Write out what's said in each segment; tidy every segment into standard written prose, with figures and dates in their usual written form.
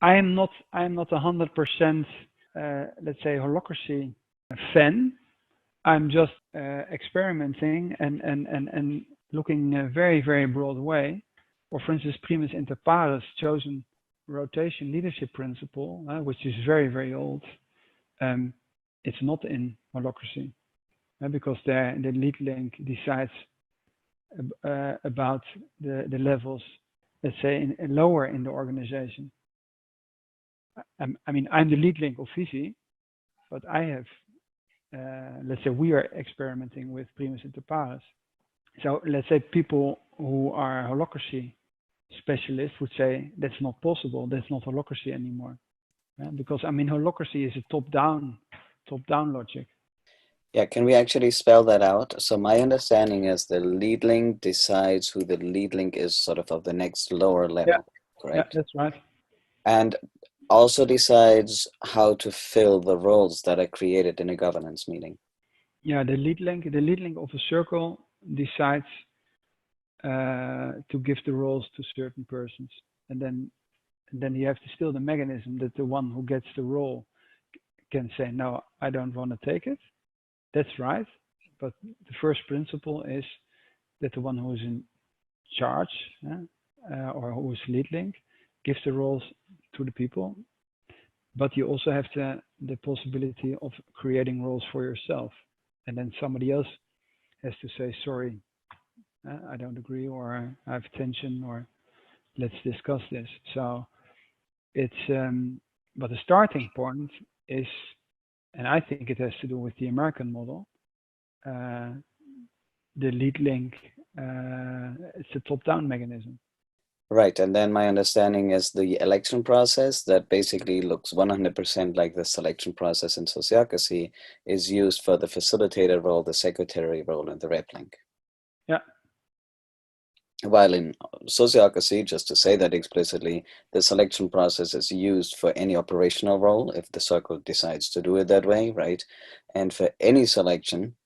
I'm not 100%, let's say, holacracy fan. I'm just experimenting and looking in a very, very broad way. Or for instance, primus inter pares chosen rotation leadership principle, which is very, very old. Um, it's not in holacracy because the lead link decides about the levels, let's say, lower in the organization. I mean, I'm the lead link of Viisi, but I have, let's say, we are experimenting with primus inter pares. So let's say people who are holacracy specialists would say that's not possible. That's not holacracy anymore, because I mean holacracy is a top-down logic. Yeah, can we actually spell that out? So my understanding is the lead link decides who the lead link is sort of the next lower level, Yeah, correct? that's right. And also decides how to fill the roles that are created in a governance meeting. Yeah, the lead link of a circle decides to give the roles to certain persons, and then you have to still the mechanism that the one who gets the role can say no, I don't want to take it. That's right, but the first principle is that the one who is in charge or who is lead link gives the roles to the people, but you also have the possibility of creating roles for yourself, and then somebody else has to say sorry, I don't agree, or I have tension, or let's discuss this. So it's but the starting point is, and I think it has to do with the American model. Uh, the lead link, it's a top-down mechanism. Right, and then my understanding is the election process that basically looks 100% like the selection process in sociocracy is used for the facilitator role, the secretary role, and the rep link. Yeah. While in sociocracy, just to say that explicitly, the selection process is used for any operational role if the circle decides to do it that way, right? And for any selection,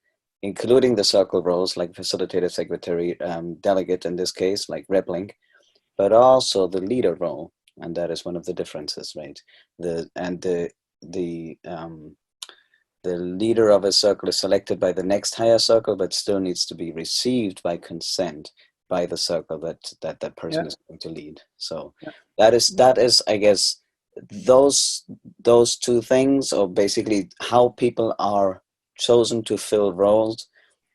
including the circle roles like facilitator, secretary, delegate in this case, like rep link, but also the leader role, and that is one of the differences, right? The leader of a circle is selected by the next higher circle, but still needs to be received by consent by the circle that person Yeah. is going to lead. So Yeah. that is, I guess, those two things, or basically how people are chosen to fill roles,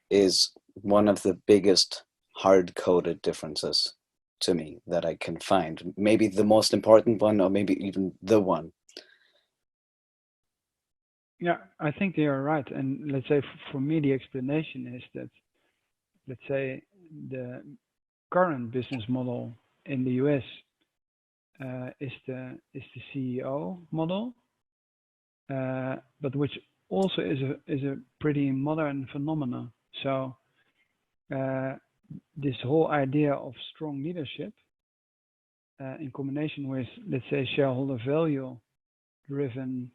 is one of the biggest hard-coded differences to me that I can find. Maybe the most important one, or maybe even the one. Yeah, I think they are right. And let's say for me, the explanation is that, let's say, the current business model in the US is the CEO model, but which also is a pretty modern phenomenon. So uh, this whole idea of strong leadership in combination with, let's say, shareholder value driven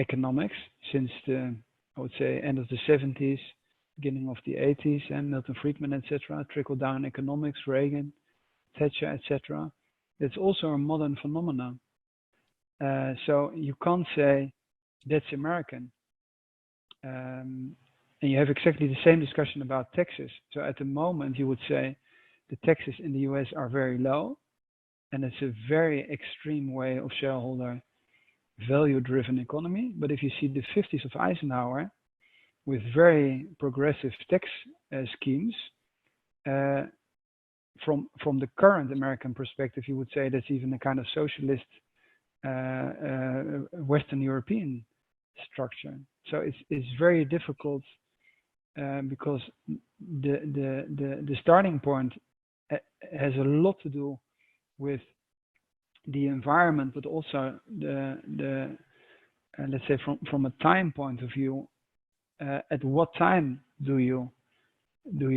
economics since the, I would say, end of the 70s, beginning of the 80s, and Milton Friedman, etc., trickle down economics, Reagan, Thatcher, etc. It's also a modern phenomenon. So you can't say that's American. And you have exactly the same discussion about taxes. So at the moment, you would say the taxes in the US are very low, and it's a very extreme way of shareholder value driven economy. But if you see the 50s of Eisenhower with very progressive tax schemes, uh, from the current American perspective, you would say that's even a kind of socialist Western European structure. So it's very difficult because the starting point has a lot to do with the environment, but also the let's say from a time point of view, at what time do you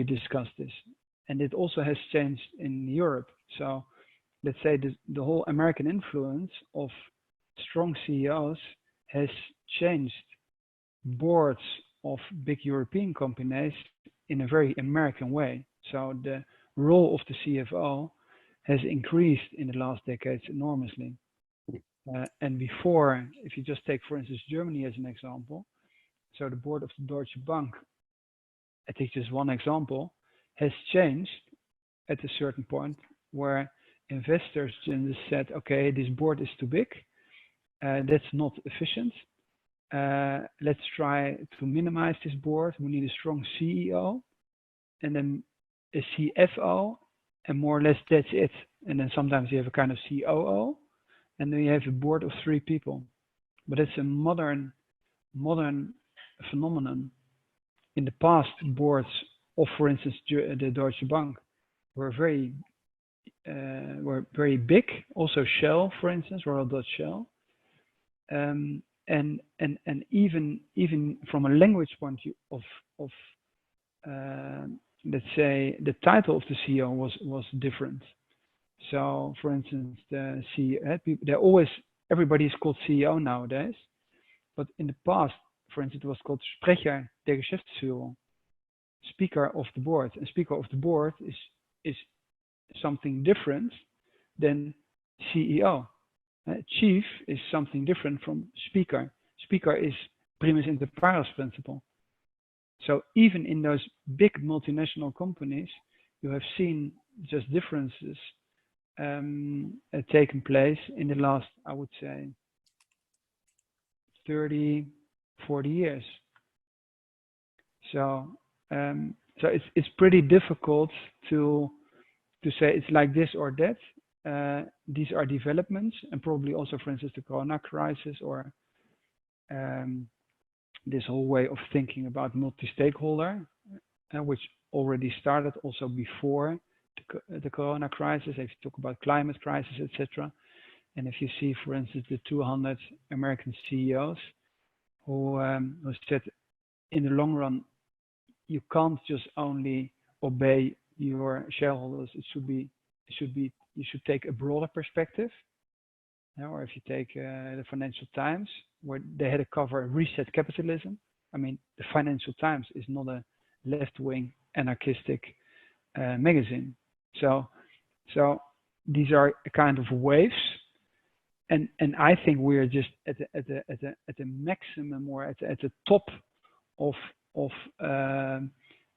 discuss this? And it also has changed in Europe. So let's say the whole American influence of strong CEOs has changed boards of big European companies in a very American way. So the role of the CFO has increased in the last decades enormously. And before, if you just take, for instance, Germany as an example, so the board of the Deutsche Bank, I think just one example, has changed at a certain point where investors just said, okay, this board is too big, that's not efficient. Let's try to minimize this board. We need a strong CEO and then a CFO, and more or less that's it. And then sometimes you have a kind of COO, and then you have a board of 3 people. But it's a modern phenomenon. In the past, boards of, for instance, the Deutsche Bank were very big. Also Shell, for instance, Royal Dutch Shell. And even from a language point of let's say the title of the CEO was different. So, for instance, the CEO, everybody is called CEO nowadays, but in the past, for instance, it was called Sprecher der Geschäftsführung, Speaker of the Board. And Speaker of the Board is something different than CEO. Chief is something different from Speaker. Speaker is primus inter pares principle. So even in those big multinational companies, you have seen just differences taken place in the last, I would say, 30, 40 years. So it's pretty difficult to say it's like this or that. These are developments, and probably also, for instance, the Corona crisis or this whole way of thinking about multi-stakeholder, which already started also before the Corona crisis. If you talk about climate crisis, etc., and if you see, for instance, the 200 American CEOs who said, in the long run, you can't just only obey your shareholders. You should take a broader perspective. Or if you take the Financial Times, where they had a cover, Reset Capitalism. I mean, the Financial Times is not a left-wing anarchistic magazine. So these are a kind of waves, and I think we are just at the maximum or at the top of a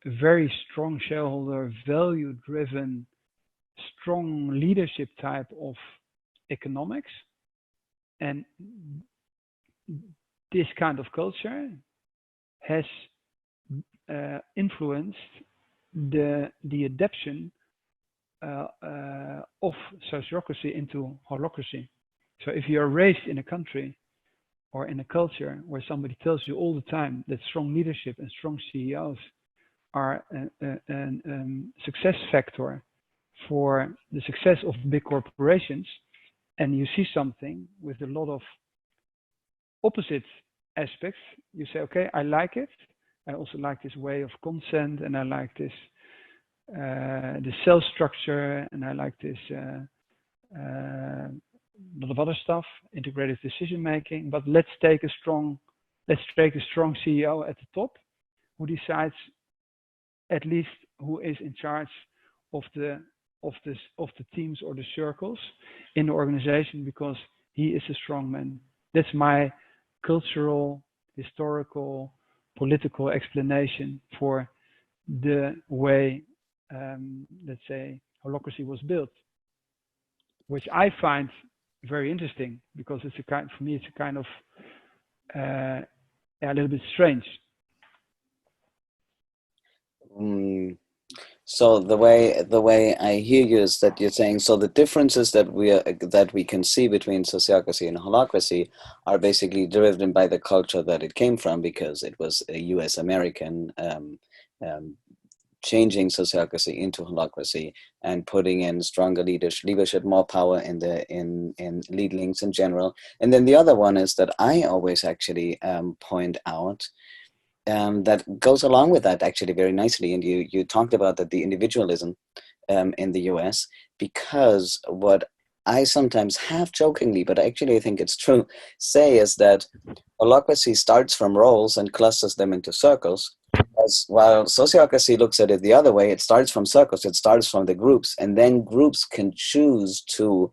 very strong shareholder, value-driven, strong leadership type of economics. And this kind of culture has influenced the adaptation of sociocracy into holacracy. So if you are raised in a country or in a culture where somebody tells you all the time that strong leadership and strong CEOs are a success factor for the success of big corporations, and you see something with a lot of opposite aspects, you say, okay, I like it. I also like this way of consent, and I like this the cell structure, and I like this a lot of other stuff, integrated decision making. But let's take a strong CEO at the top, who decides at least who is in charge of the teams or the circles in the organization, because he is a strong man. That's my cultural, historical, political explanation for the way, let's say, holacracy was built, which I find very interesting, because it's for me, it's a kind of a little bit strange. So the way I hear you is that you're saying, so the differences that we can see between sociocracy and holacracy are basically driven by the culture that it came from, because it was a U.S. American changing sociocracy into holacracy and putting in stronger leadership, more power in lead links in general. And then the other one is that I always actually point out that goes along with that actually very nicely. And you talked about that, the individualism in the US, because what I sometimes half jokingly, but actually I think it's true, say is that holacracy starts from roles and clusters them into circles, as while sociocracy looks at it the other way. It starts from circles, it starts from the groups, and then groups can choose to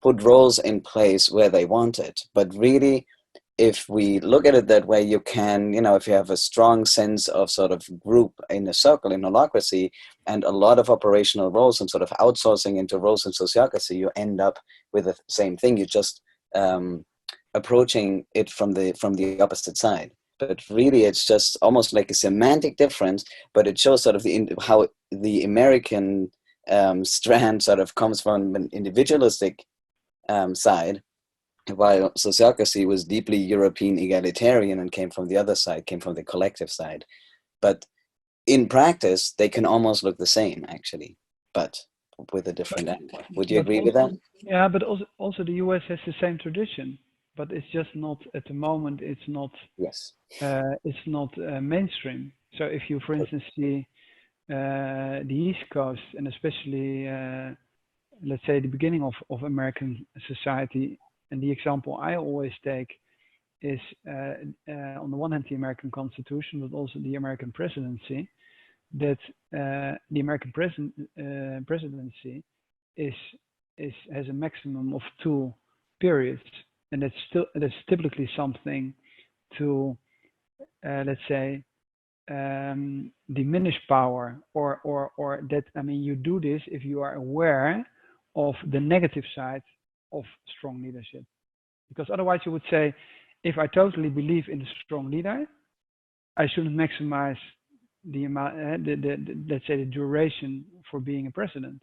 put roles in place where they want it. But really, if we look at it that way, you can, if you have a strong sense of sort of group in a circle in holacracy and a lot of operational roles and sort of outsourcing into roles in sociocracy, you end up with the same thing. You just approaching it from the opposite side. But really, it's just almost like a semantic difference, but it shows sort of how the American strand sort of comes from an individualistic side, while sociocracy was deeply European egalitarian and came from the other side, came from the collective side. But in practice, they can almost look the same, actually, but with a different endpoint. Would you agree with that? Yeah, but also the US has the same tradition, but it's just not at the moment. It's not. Yes. It's not mainstream. So if you, for instance, see the East Coast and especially, let's say, the beginning of American society, and the example I always take is on the one hand the American Constitution, but also the American presidency. That the American presidency has a maximum of 2 periods, and that's typically something to let's say diminish power, or that, I mean, you do this if you are aware of the negative side of strong leadership, because otherwise you would say, if I totally believe in a strong leader, I shouldn't maximize the amount, let's say, the duration for being a president.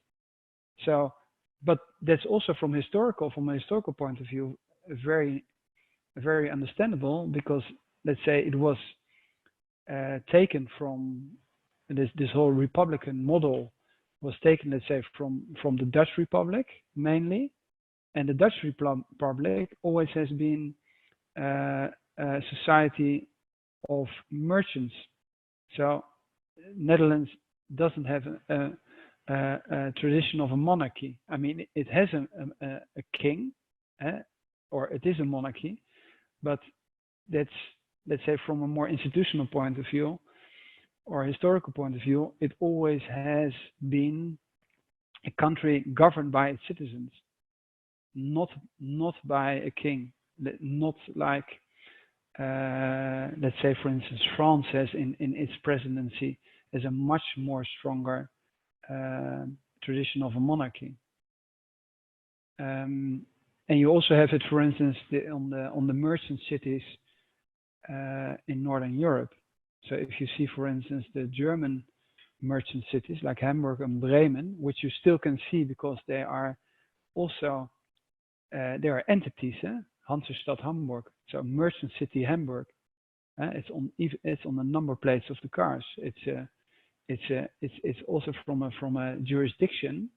So, but that's also from a historical point of view, very understandable, because let's say it was taken from this whole Republican model was taken, let's say, from the Dutch Republic mainly, and the Dutch Republic always has been a society of merchants. So Netherlands doesn't have a tradition of a monarchy. I mean, it has a king, or it is a monarchy, but that's, let's say, from a more institutional point of view or historical point of view, it always has been a country governed by its citizens, not by a king, not like, let's say, for instance, France has in its presidency has a much more stronger tradition of a monarchy. And you also have it, for instance, on the merchant cities in Northern Europe. So if you see, for instance, the German merchant cities like Hamburg and Bremen, which you still can see because they are also they are entities, Hansestadt Hamburg. So merchant city Hamburg. It's on the number plates of the cars. It's also from a jurisdiction.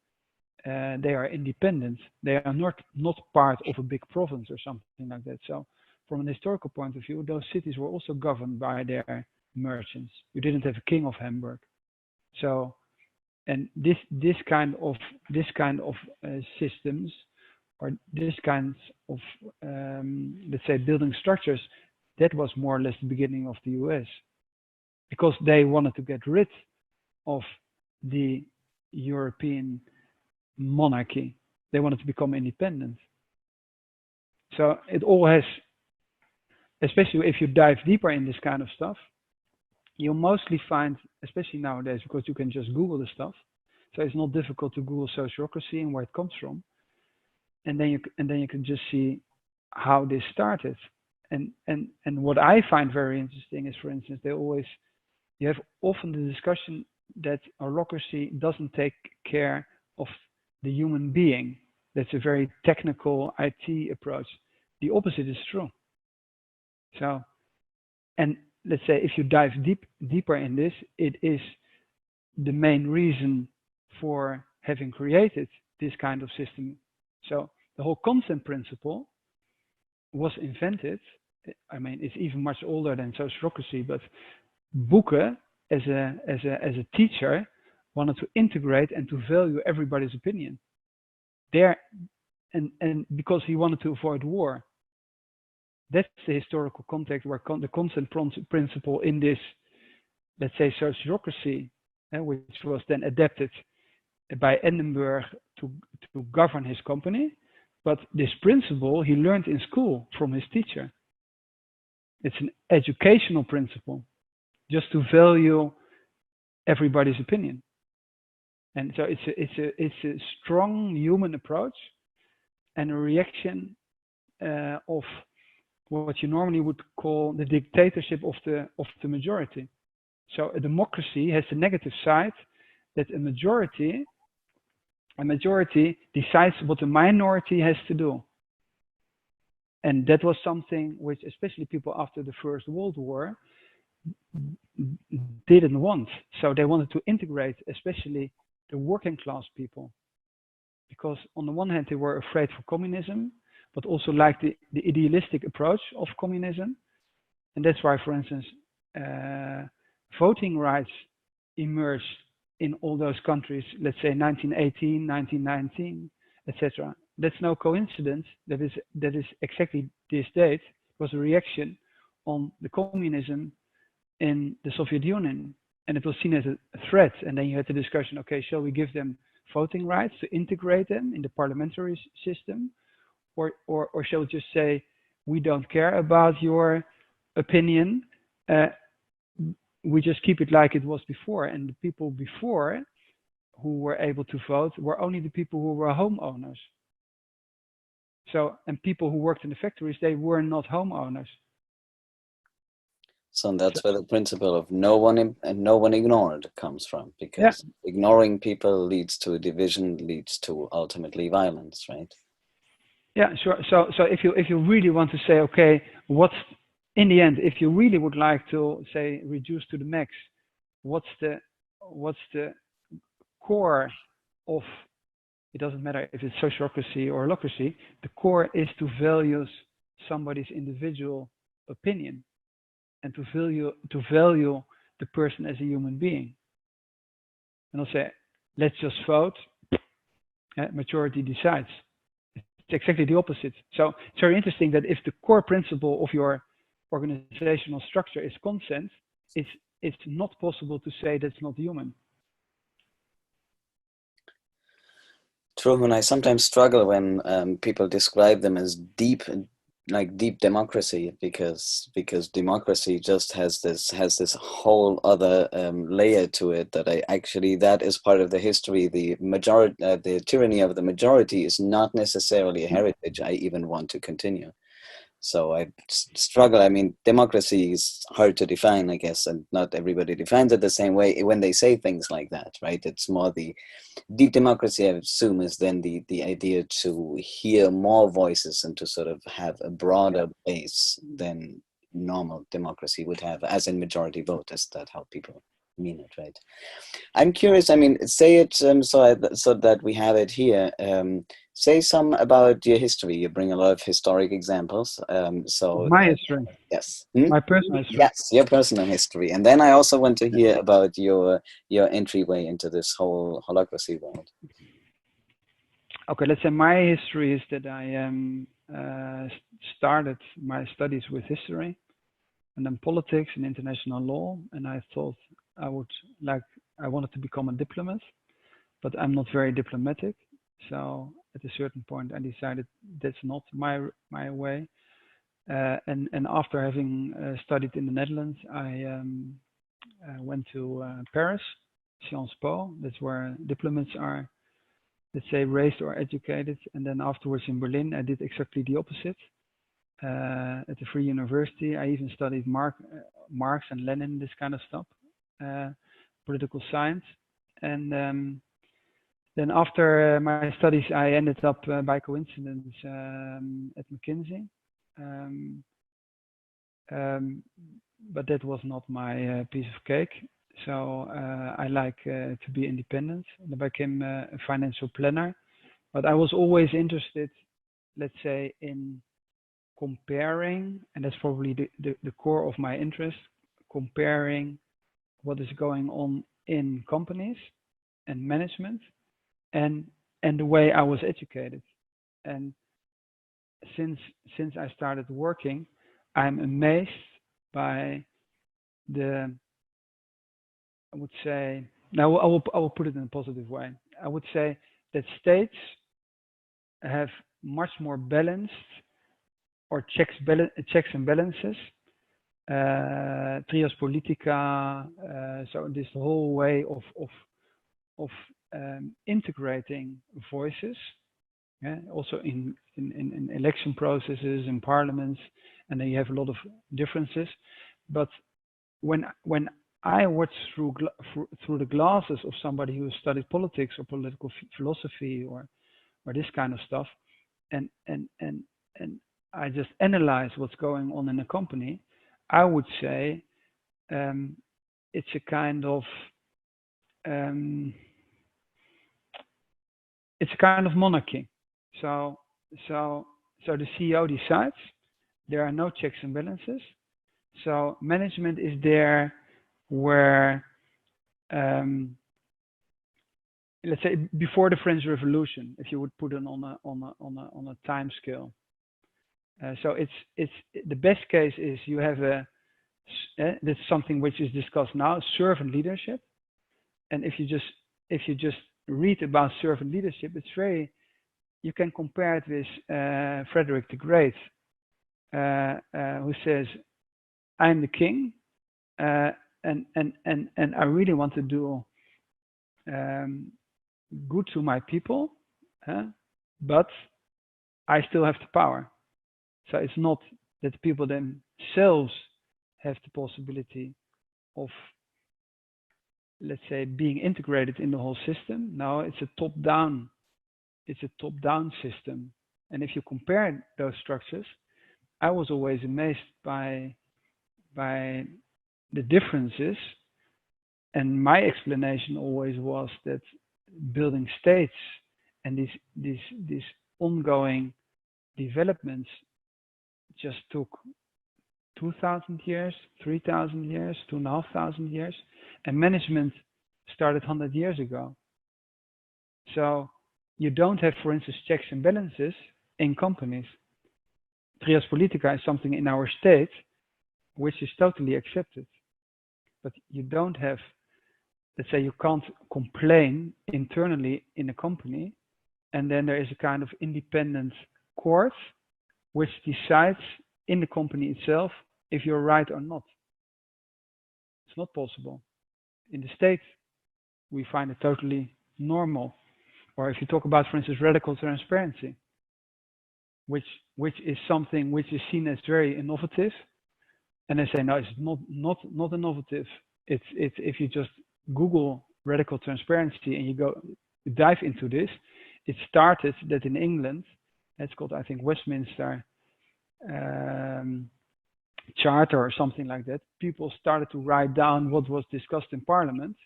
They are independent. They are not part of a big province or something like that. So from an historical point of view, those cities were also governed by their merchants. You didn't have a king of Hamburg. So, and this kind of systems, or this kinds of let's say building structures, that was more or less the beginning of the US, because they wanted to get rid of the European monarchy. They wanted to become independent. So it all has, especially if you dive deeper in this kind of stuff, you'll mostly find, especially nowadays, because you can just Google the stuff. So it's not difficult to Google sociocracy and where it comes from. And then you can just see how this started. And what I find very interesting is, for instance, you have often the discussion that holacracy doesn't take care of the human being. That's a very technical IT approach. The opposite is true. So, and let's say if you dive deeper in this, it is the main reason for having created this kind of system. So the whole consent principle was invented. I mean, it's even much older than sociocracy, but Boeke, as a teacher, wanted to integrate and to value everybody's opinion there, and because he wanted to avoid war. That's the historical context where the consent principle in this, let's say, sociocracy, which was then adapted by Edinburgh to govern his company, But this principle he learned in school from his teacher. It's an educational principle, just to value everybody's opinion. And so it's a strong human approach and a reaction of what you normally would call the dictatorship of the majority. So a democracy has the negative side that a majority decides what the minority has to do. And that was something which, especially people after the First World War, didn't want. So they wanted to integrate, especially the working class people, because on the one hand they were afraid for communism, but also liked the idealistic approach of communism. And that's why, for instance, voting rights emerged in all those countries, let's say 1918, 1919, etc. That's no coincidence. That is exactly this date. It was a reaction on the communism in the Soviet Union, and it was seen as a threat. And then you had the discussion: okay, shall we give them voting rights to integrate them in the parliamentary system, or shall we just say we don't care about your opinion? We just keep it like it was before. And the people before who were able to vote were only the people who were homeowners. So, and people who worked in the factories, they were not homeowners. So that's where the principle of no one ignored comes from, because ignoring people leads to division, leads to ultimately violence, right? Yeah, sure. So if you really want to say, okay, what's in the end, if you really would like to say reduce to the max, what's the core of, it doesn't matter if it's sociocracy or holacracy, the core is to value somebody's individual opinion and to value the person as a human being. And I'll say, let's just vote, majority decides. It's exactly the opposite. So it's very interesting that if the core principle of your organizational structure is consent, it's not possible to say that's not human. True, and I sometimes struggle when people describe them as deep democracy, because democracy just has this whole other layer to it, that is part of the history. The tyranny of the majority is not necessarily a heritage I even want to continue. So I struggle. I mean, democracy is hard to define, I guess, and not everybody defines it the same way when they say things like that, right? It's more the deep democracy, I assume, is then the idea to hear more voices and to sort of have a broader base than normal democracy would have, as in majority vote. Is that how people mean it, right? I'm curious. I mean, say it so that we have it here. Say some about your history. You bring a lot of historic examples. So my history. Yes. My personal history. Yes, your personal history. And then I also want to hear about your entryway into this whole holacracy world. Okay, let's say my history is that I started my studies with history and then politics and international law, and I thought I wanted to become a diplomat, but I'm not very diplomatic. So at a certain point, I decided that's not my way. And after having studied in the Netherlands, I went to Paris, Sciences Po. That's where diplomats are, let's say, raised or educated. And then afterwards in Berlin, I did exactly the opposite. At the Free University, I even studied Marx and Lenin, this kind of stuff, political science. And then after my studies, I ended up by coincidence at McKinsey. But that was not my piece of cake. So I like to be independent. I became a financial planner. But I was always interested, let's say, in comparing, and that's probably the core of my interest, comparing what is going on in companies and management and the way I was educated. And since I started working, I'm amazed by I would say, now I will put it in a positive way. I would say that states have much more balanced, or checks and balances, trias politica. So this whole way of integrating voices, yeah, also in election processes in parliaments, and then you have a lot of differences. But when I watch through the glasses of somebody who studied politics or political philosophy or this kind of stuff, and I just analyze what's going on in a company, I would say um, it's a kind of um, monarchy. So so so the CEO decides. There are no checks and balances. So management is there where, um, let's say, before the French Revolution, if you would put it on a time scale. So it's the best case is you have that's something which is discussed now, servant leadership. And if you just read about servant leadership, it's very, you can compare it with Frederick the Great, who says, "I'm the king, uh, and I really want to do um, good to my people, but I still have the power." So it's not that the people themselves have the possibility of, let's say, being integrated in the whole system. No, it's a top-down. It's a top-down system. And if you compare those structures, I was always amazed by the differences. And my explanation always was that building states and these ongoing developments just took 2,000 years, 3,000 years, 2,500 years, and management started 100 years ago. So you don't have, for instance, checks and balances in companies. Trias politica is something in our state which is totally accepted, but you don't have, let's say, you can't complain internally in a company, and then there is a kind of independent court which decides in the company itself if you're right or not. It's not possible. In the state, we find it totally normal. Or if you talk about, for instance, radical transparency, which is something which is seen as very innovative, and they say no, it's not innovative. It's if you just Google radical transparency and you dive into this, it started that in England, it's called, I think, Westminster Charter or something like that. People started to write down what was discussed in Parliament,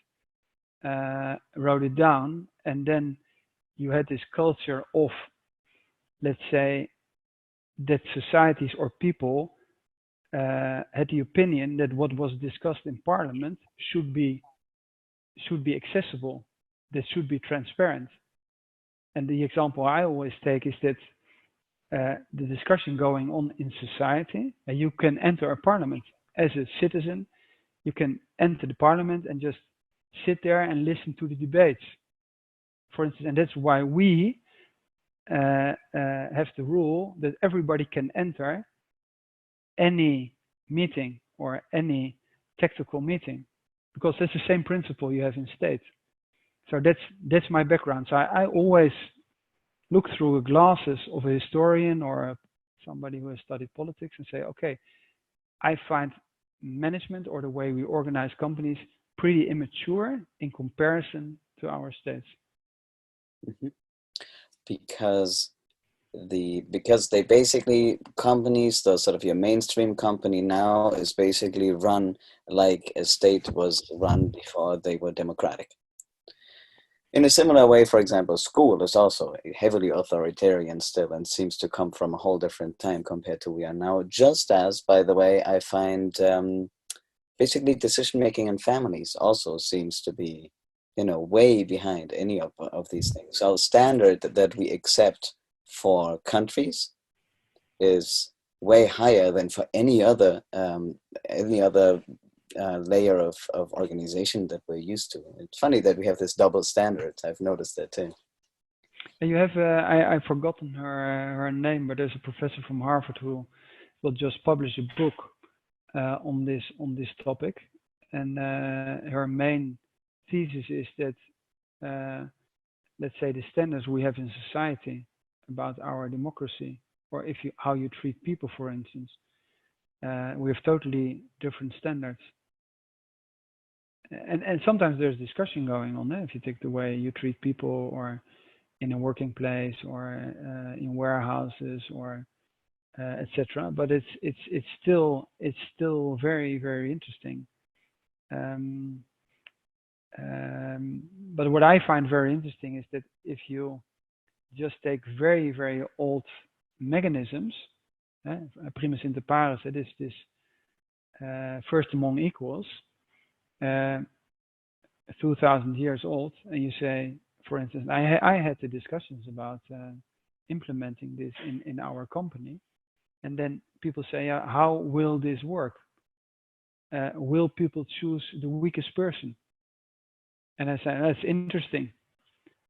wrote it down, and then you had this culture of, let's say, that societies or people had the opinion that what was discussed in Parliament should be accessible, that should be transparent. And the example I always take is that the discussion going on in society, and you can enter a parliament as a citizen, you can enter the parliament and just sit there and listen to the debates, for instance. And that's why we have the rule that everybody can enter any meeting or any tactical meeting, because that's the same principle you have in state. So that's my background. So I always look through the glasses of a historian or somebody who has studied politics and say, okay, I find management or the way we organize companies pretty immature in comparison to our states. Mm-hmm. Because they basically, companies, the sort of your mainstream company now is basically run like a state was run before they were democratic. In a similar way, for example, school is also heavily authoritarian still and seems to come from a whole different time compared to we are now. Just as, by the way, I find basically decision-making in families also seems to be, way behind any of these things. So standard that we accept for countries is way higher than for any other layer of organization that we're used to. It's funny that we have this double standard. I've noticed that too. And you have I've forgotten her name, but there's a professor from Harvard who will just publish a book on this topic, and her main thesis is that let's say the standards we have in society about our democracy, or if you how you treat people, for instance, we have totally different standards. And sometimes there's discussion going on there if you take the way you treat people, or in a working place, or in warehouses, or etc. But it's still very very interesting. Um, but what I find very interesting is that if you just take very very old mechanisms, primus inter pares, it is this first among equals, uh, 2,000 years old, and you say, for instance, I had the discussions about implementing this in our company, and then people say, how will this work? Will people choose the weakest person? And I say, that's interesting.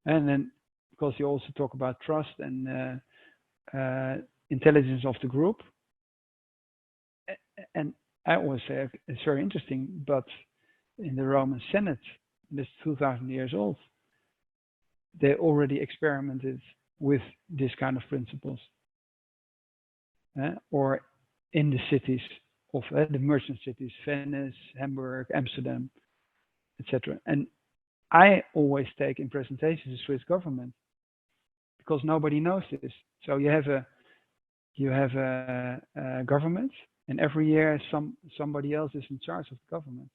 And then, because you also talk about trust and intelligence of the group, and I always say it's very interesting, but in the Roman Senate, this 2,000 years old, they already experimented with this kind of principles, or in the cities of the merchant cities, Venice, Hamburg, Amsterdam, etc. And I always take in presentations the Swiss government because nobody knows this. So you have a government, and every year somebody else is in charge of the government.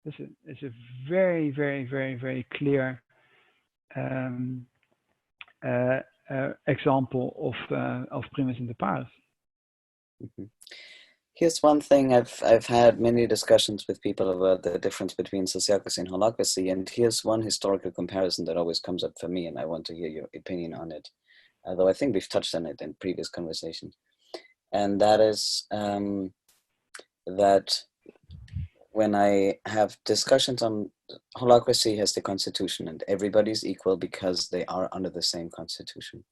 This is a very very very very clear um, example of primus inter pares. Mhm. Here's one thing I've had many discussions with people about the difference between sociocracy and holacracy, and here's one historical comparison that always comes up for me, and I want to hear your opinion on it. Although I think we've touched on it in previous conversations, and that is that when I have discussions on holacracy has the constitution, and everybody's equal because they are under the same constitution.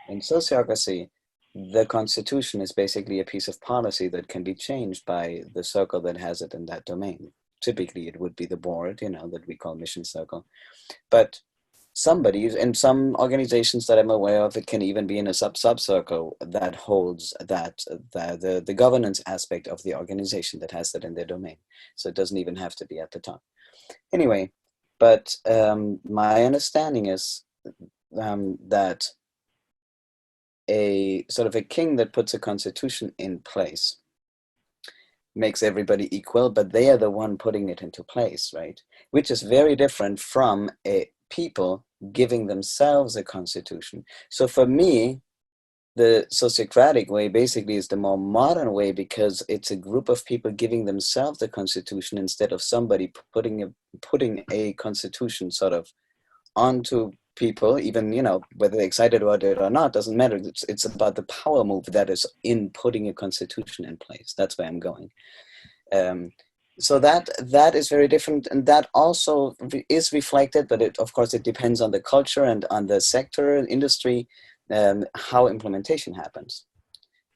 In sociocracy, the constitution is basically a piece of policy that can be changed by the circle that has it in that domain. Typically, it would be the board, that we call mission circle. But somebody in some organizations that I'm aware of, it can even be in a sub-circle that holds that the governance aspect of the organization that has that in their domain. So it doesn't even have to be at the top. Anyway, but my understanding is that a sort of a king that puts a constitution in place makes everybody equal, but they are the one putting it into place, right? Which is very different from a people giving themselves a constitution. So for me, the sociocratic way basically is the more modern way because it's a group of people giving themselves the constitution instead of somebody putting a constitution sort of onto people, even whether they're excited about it or not doesn't matter. It's about the power move that is in putting a constitution in place. That's where I'm going. So that is very different, and that also is reflected, but of course it depends on the culture and on the sector and industry, how implementation happens.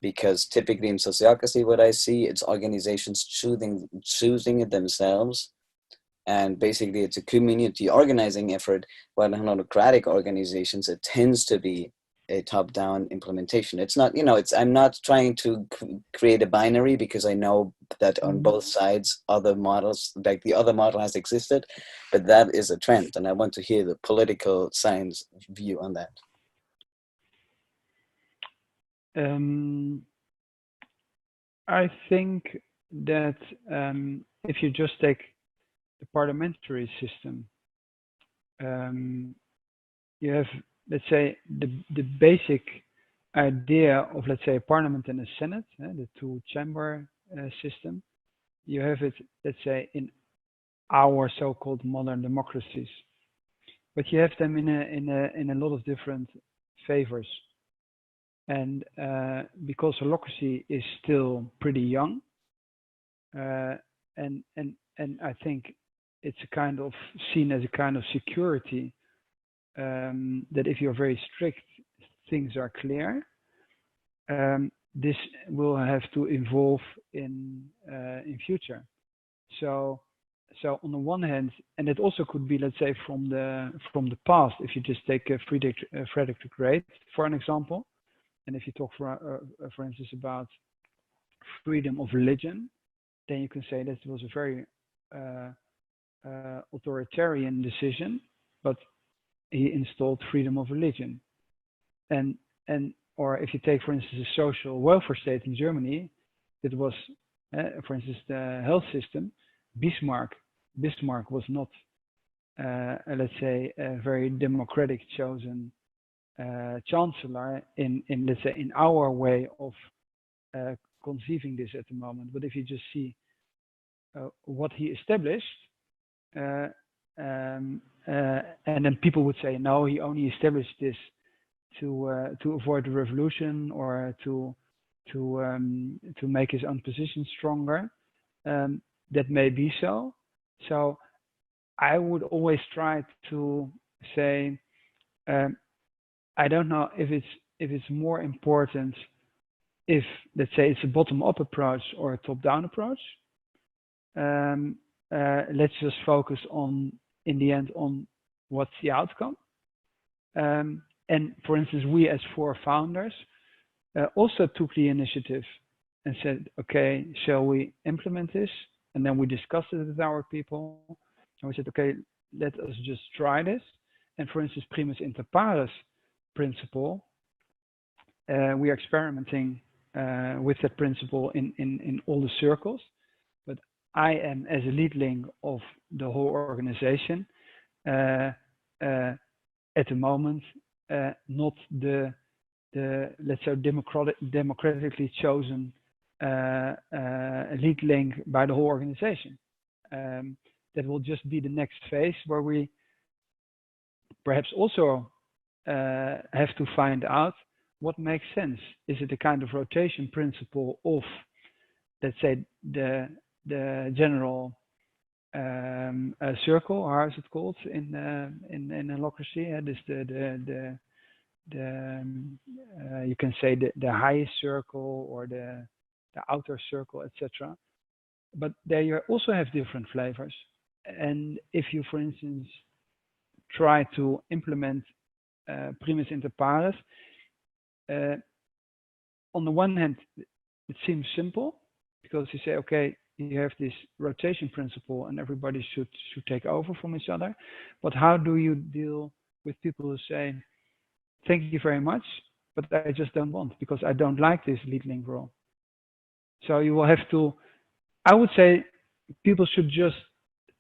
Because typically in sociocracy, what I see, it's organizations choosing it themselves, and basically it's a community organizing effort. While in holacratic organizations, it tends to be a top-down implementation. It's not, I'm not trying to create a binary because I know that on both sides, other models, like the other model has existed, but that is a trend. And I want to hear the political science view on that. I think that if you just take the parliamentary system, you have, let's say, the basic idea of, let's say, a parliament and a senate, the two-chamber system. You have it, let's say, in our so-called modern democracies, but you have them in a lot of different favors. And because holacracy is still pretty young, and I think it's a kind of seen as a kind of security that if you're very strict, things are clear. This will have to evolve in future. So on the one hand, and it also could be, let's say, from the past. If you just take Frederick the Great for an example, and if you talk for instance about freedom of religion, then you can say that it was a very authoritarian decision, but he installed freedom of religion. And or if you take, for instance, a social welfare state in Germany, it was, for instance, the health system. Bismarck was not, let's say, a very democratic chosen chancellor in let's say in our way of conceiving this at the moment. But if you just see what he established, and then people would say, no, he only established this to avoid a revolution or to make his own position stronger. That may be so. So I would always try to say, I don't know if it's more important if, let's say, it's a bottom-up approach or a top-down approach. Let's just focus on, in the end, on what's the outcome. And for instance, we as 4 founders also took the initiative and said, okay, shall we implement this? And then we discussed it with our people. And we said, okay, let us just try this. And for instance, primus inter pares principle, we are experimenting with that principle in all the circles. But I am, as a lead link of the whole organization, at the moment, not the let's say democratically chosen lead link by the whole organization. That will just be the next phase where we perhaps also have to find out what makes sense. Is it a kind of rotation principle of, let's say, the general circle, how is it called in Holacracy? This you can say the highest circle or the outer circle, etc. But there you also have different flavors. And if you, for instance, try to implement primus inter pares, on the one hand, it seems simple because you say, okay, you have this rotation principle and everybody should take over from each other. But how do you deal with people who say, thank you very much, but I just don't want because I don't like this lead link role? So you will have to, I would say people should just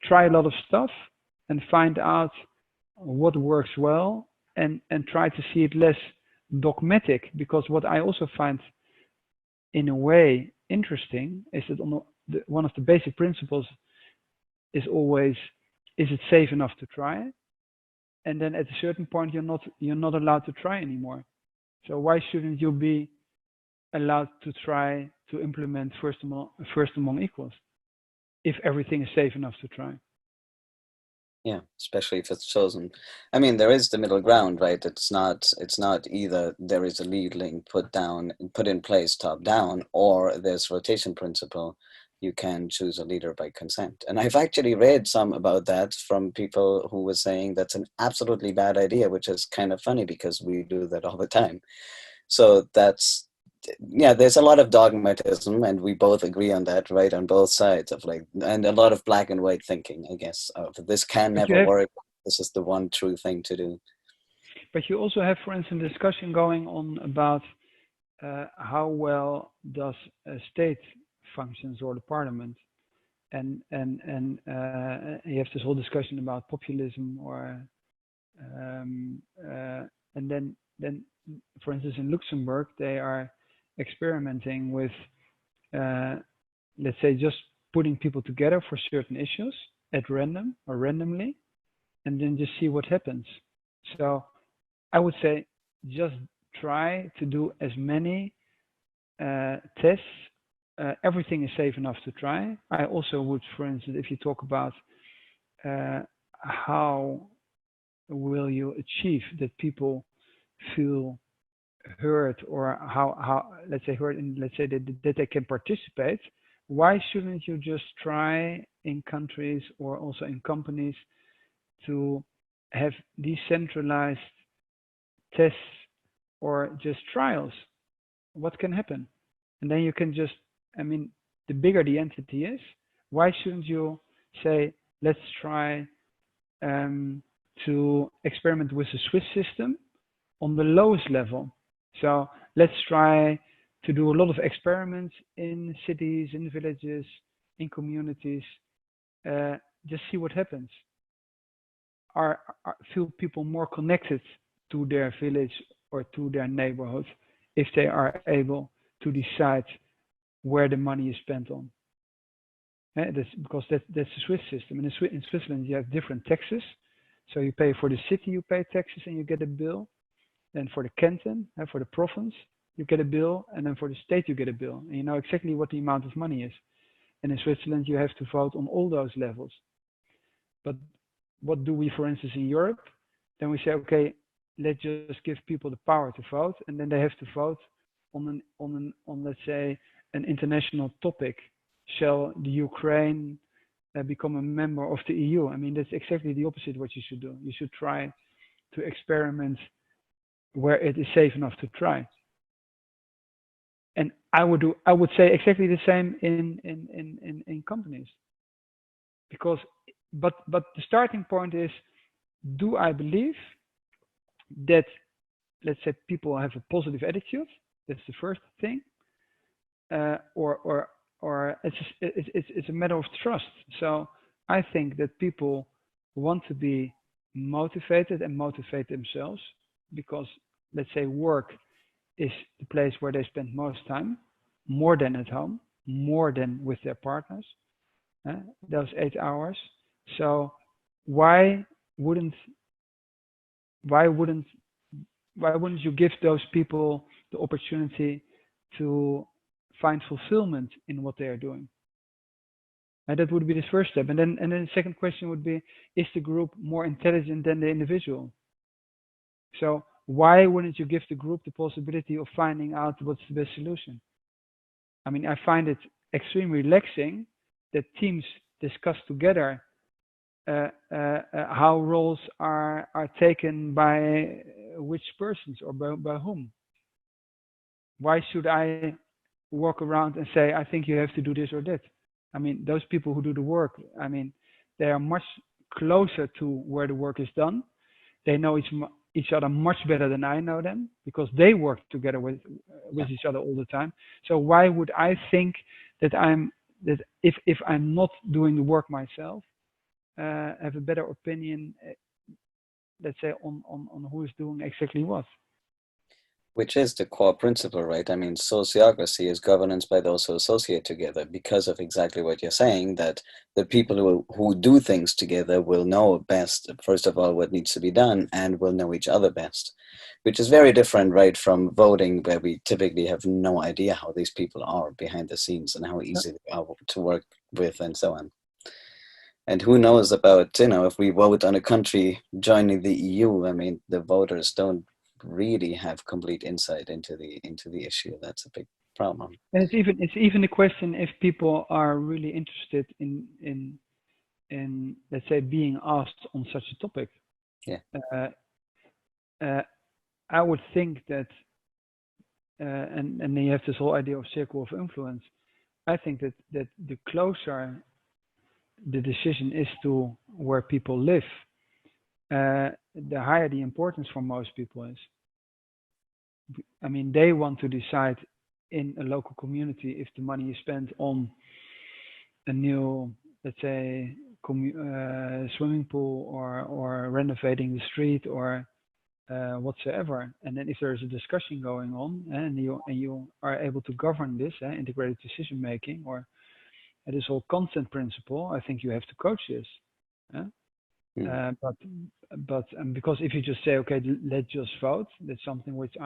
try a lot of stuff and find out what works well and try to see it less dogmatic, because what I also find in a way interesting is that one of the basic principles is always, is it safe enough to try? And then at a certain point, you're not allowed to try anymore. So why shouldn't you be allowed to try to implement first among equals if everything is safe enough to try? Yeah, especially if it's chosen. I mean, there is the middle ground, right? It's not either there is a lead link put in place top down, or there's rotation principle. You can choose a leader by consent. And I've actually read some about that from people who were saying that's an absolutely bad idea, which is kind of funny because we do that all the time. So that's, yeah, there's a lot of dogmatism, and we both agree on that, right? On both sides of and a lot of black and white thinking, I guess, of this can never work. This is the one true thing to do. But you also have, for instance, discussion going on about how well does a state functions or the parliament, and you have this whole discussion about populism or and then for instance in Luxembourg they are experimenting with let's say just putting people together for certain issues at random or randomly and then just see what happens. So I would say just try to do as many tests. Everything is safe enough to try. I also would, for instance, if you talk about how will you achieve that people feel heard, or how let's say heard, and let's say that they can participate? Why shouldn't you just try in countries or also in companies to have decentralized tests or just trials? What can happen? And then you can just, I mean, the bigger the entity is, why shouldn't you say, let's try um, to experiment with the Swiss system on the lowest level? So let's try to do a lot of experiments in cities, in villages, in communities. Uh, just see what happens. Feel people more connected to their village or to their neighborhood if they are able to decide where the money is spent on? Because that's the Swiss system. And in Switzerland, you have different taxes. So you pay for the city, you pay taxes and you get a bill. Then for the canton, for the province, you get a bill. And then for the state, you get a bill. And you know exactly what the amount of money is. And in Switzerland, you have to vote on all those levels. But what do we, for instance, in Europe? Then we say, okay, let's just give people the power to vote, and then they have to vote on let's say an international topic. Shall the Ukraine become a member of the EU? I mean, that's exactly the opposite what you should do. You should try to experiment where it is safe enough to try. And I would say exactly the same in companies. Because but the starting point is, do I believe that, let's say, people have a positive attitude? That's the first thing. Or it's a matter of trust. So I think that people want to be motivated and motivate themselves, because, let's say, work is the place where they spend most time, more than at home, more than with their partners, those 8 hours. So why wouldn't why wouldn't why wouldn't you give those people the opportunity to find fulfillment in what they are doing? And that would be the first step. And then the second question would be, is the group more intelligent than the individual? So why wouldn't you give the group the possibility of finding out what's the best solution? I mean, I find it extremely relaxing that teams discuss together how roles are taken by which persons, or by whom. Why should I walk around and say, I think you have to do this or that? I mean, those people who do the work, I mean, they are much closer to where the work is done. They know each other much better than I know them, because they work together with each other all the time. So why would I think that if I'm not doing the work myself, have a better opinion, let's say, on who is doing exactly what? Which is the core principle, right? I mean, sociocracy is governance by those who associate together, because of exactly what you're saying, that the people who do things together will know best, first of all, what needs to be done, and will know each other best, which is very different, right, from voting, where we typically have no idea how these people are behind the scenes and how easy they are to work with and so on. And who knows about, if we vote on a country joining the EU, I mean, the voters don't really have complete insight into the issue. That's a big problem. And it's even a question if people are really interested in let's say being asked on such a topic. Yeah. I would think that, and then you have this whole idea of circle of influence. I think that the closer the decision is to where people live, the higher the importance for most people is. I mean, they want to decide in a local community if the money is spent on a new, let's say, swimming pool, or renovating the street, or whatsoever. And then if there's a discussion going on, and you are able to govern this, integrated decision making, or this whole consent principle, I think you have to coach this. But because if you just say, okay, let's just vote, that's something which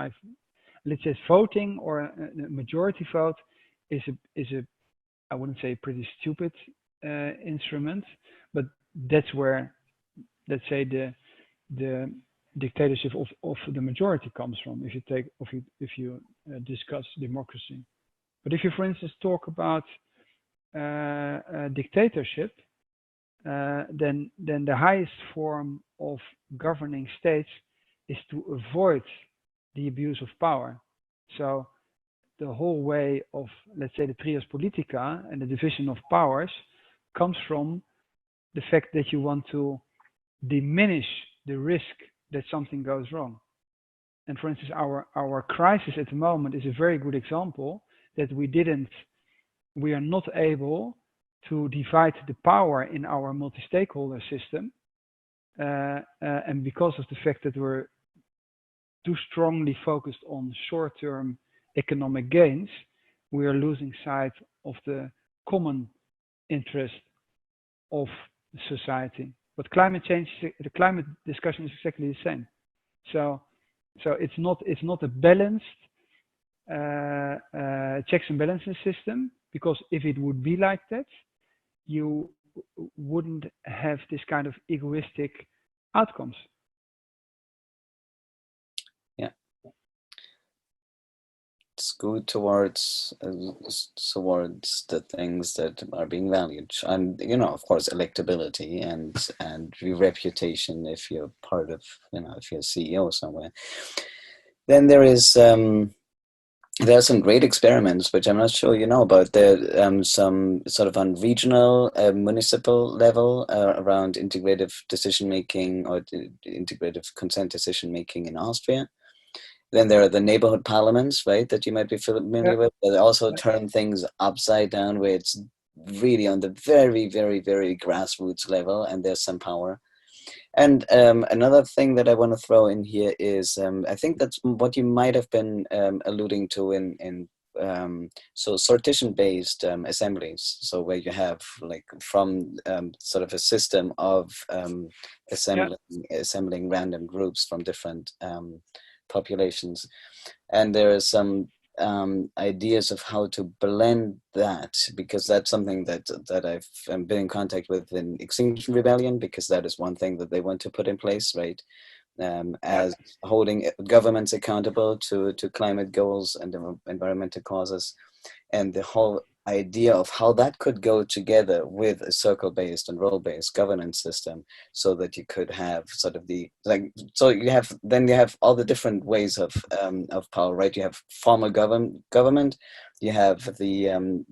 let's say voting or a majority vote is a I wouldn't say pretty stupid instrument, but that's where, let's say, the the dictatorship of the majority comes from. If you discuss democracy, but if you, for instance, talk about dictatorship, then the highest form of governing states is to avoid the abuse of power. So the whole way of, let's say, the trias politica and the division of powers comes from the fact that you want to diminish the risk that something goes wrong. And for instance, our crisis at the moment is a very good example that we are not able to divide the power in our multi-stakeholder system. And because of the fact that we're too strongly focused on short-term economic gains, we are losing sight of the common interest of society. But climate change, the climate discussion is exactly the same. So it's not a balanced checks and balances system, because if it would be like that, you wouldn't have this kind of egoistic outcomes. Yeah, it's good towards the things that are being valued, and of course, electability and your reputation if you're part of, if you're a CEO somewhere. Then there is there are some great experiments, which I'm not sure you know about. There some sort of on regional, municipal level around integrative decision making or integrative consent decision making in Austria. Then there are the neighborhood parliaments, right, that you might be familiar with. They also turn things upside down, where it's really on the very, very, very grassroots level, and there's some power. And another thing that I want to throw in here is, I think that's what you might have been alluding to in so sortition-based assemblies. So where you have like from sort of a system of assembling random groups from different populations, and there are some ideas of how to blend that, because that's something that I've been in contact with in Extinction Rebellion, because that is one thing that they want to put in place, right? As holding governments accountable to climate goals and environmental causes, and the whole idea of how that could go together with a circle-based and role-based governance system, so that you could have sort of so you have all the different ways of power, right? You have formal government, you have the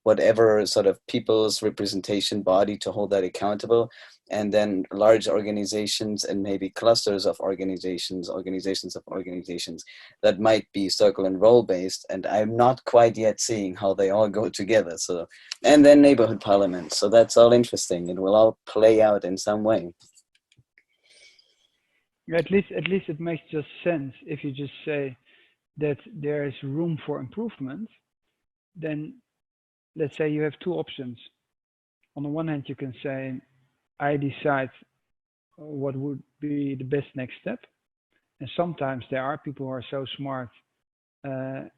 whatever sort of people's representation body to hold that accountable, and then large organizations and maybe clusters of organizations that might be circle and role based. And I'm not quite yet seeing how they all go together. So, and then neighborhood parliaments. So that's all interesting. It will all play out in some way. At least it makes just sense. If you just say that there is room for improvement, then let's say you have two options. On the one hand, you can say, I decide what would be the best next step. And sometimes there are people who are so smart that